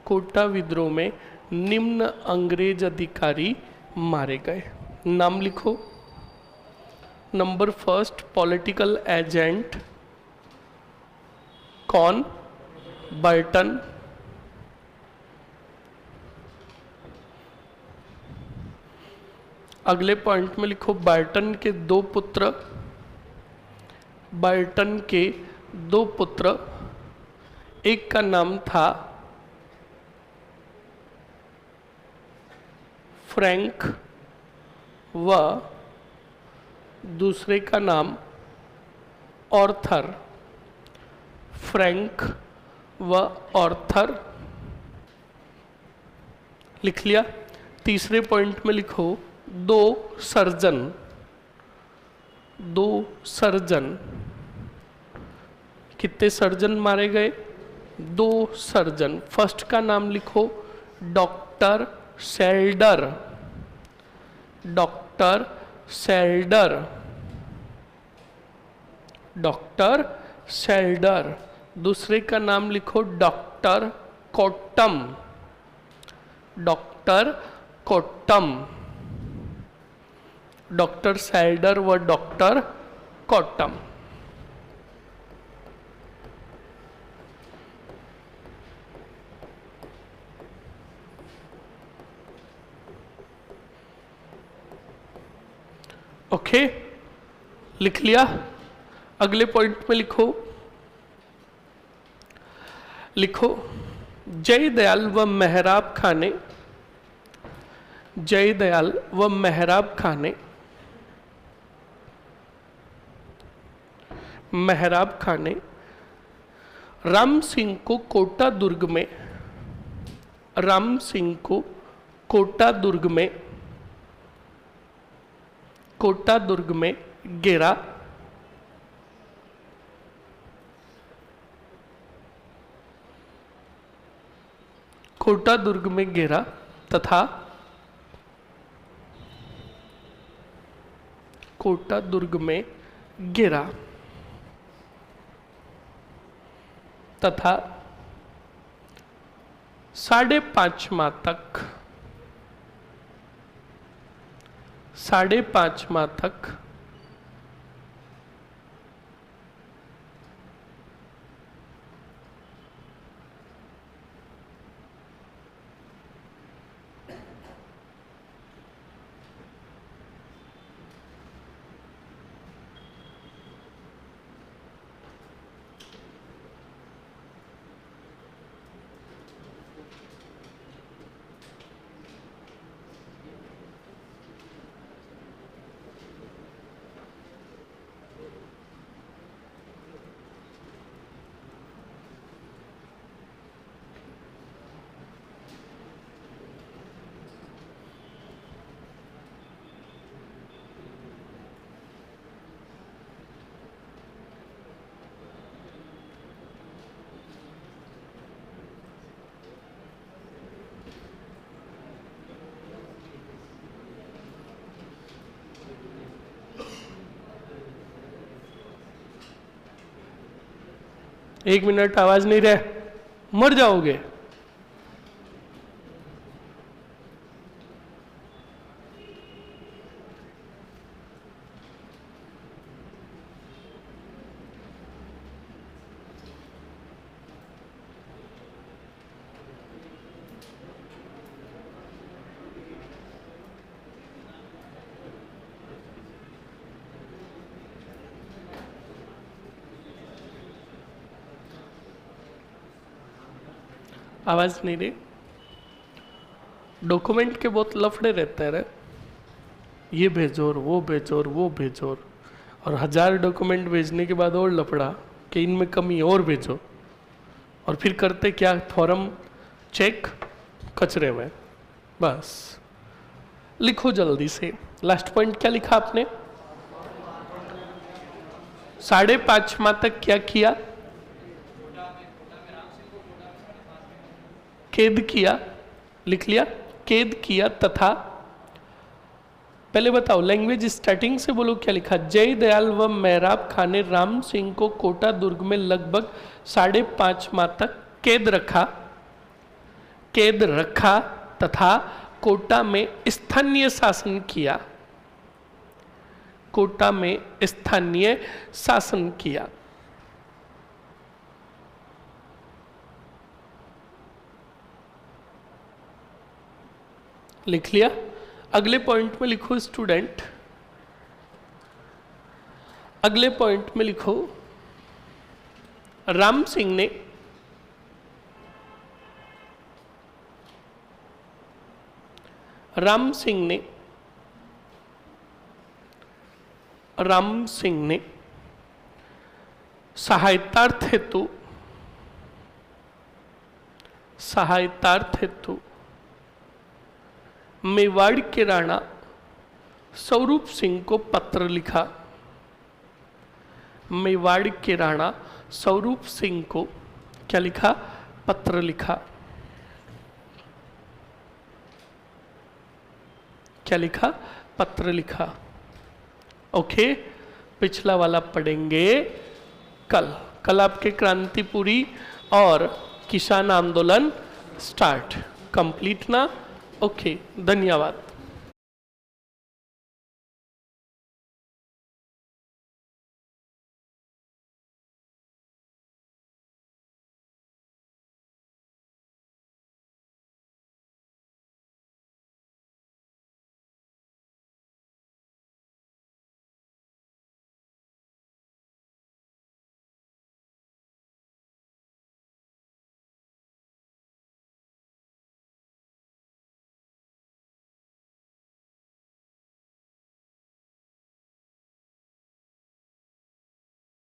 कोटा विद्रोह में निम्न अंग्रेज अधिकारी मारे गए। नाम लिखो। नंबर फर्स्ट, पॉलिटिकल एजेंट कौन? बर्टन। अगले पॉइंट में लिखो, बर्टन के दो पुत्र। बर्टन के दो पुत्र, एक का नाम था फ्रैंक व दूसरे का नाम ऑर्थर। फ्रैंक व ऑर्थर। लिख लिया? तीसरे पॉइंट में लिखो, दो सर्जन। दो सर्जन। कितने सर्जन मारे गए? दो सर्जन। फर्स्ट का नाम लिखो doctor Selder. Doctor Selder. Doctor Selder. दूसरे का नाम लिखो doctor Cottam. Doctor Cottam. Doctor Selder व डॉक्टर कोट्टम। ओके, लिख लिया? अगले पॉइंट में लिखो। लिखो, जयदयाल व मेहराब खां ने जयदयाल व मेहराब खां ने मेहराब खां ने राम सिंह को कोटा दुर्ग में राम सिंह को कोटा दुर्ग में घेरा। कोटा दुर्ग में घेरा तथा कोटा दुर्ग में घेरा तथा 5.5 माह तक 5.5 माह तक 1 मिनट आवाज नहीं रहे, मर जाओगे। आवाज नहीं रही। डॉक्यूमेंट के बहुत लफड़े रहते हैं रे, ये भेजो और वो भेजो और वो भेजो, और 1000 डॉक्यूमेंट भेजने के बाद और लफड़ा कि इनमें कमी और भेजो, और फिर करते क्या, फॉर्म चेक कचरे में। बस लिखो जल्दी से। लास्ट पॉइंट क्या लिखा आपने? 5.5 माह तक क्या किया? कैद किया, लिख लिया, कैद किया तथा, पहले बताओ लैंग्वेज स्टार्टिंग से बोलो क्या लिखा। जय दयाल व मेहराब खां ने राम सिंह को कोटा दुर्ग में लगभग 5.5 माह तक कैद रखा तथा कोटा में स्थानीय शासन किया। कोटा में स्थानीय शासन किया। लिख लिया। अगले पॉइंट में लिखो स्टूडेंट, अगले पॉइंट में लिखो राम सिंह ने सहायतार्थ हेतु मेवाड़ के राणा स्वरूप सिंह को पत्र लिखा। मेवाड़ के राणा स्वरूप सिंह को क्या लिखा? पत्र लिखा। क्या लिखा? पत्र लिखा। ओके, पिछला वाला पढ़ेंगे कल आपके क्रांतिपुरी और किसान आंदोलन स्टार्ट, कंप्लीट ना। ओके, धन्यवाद।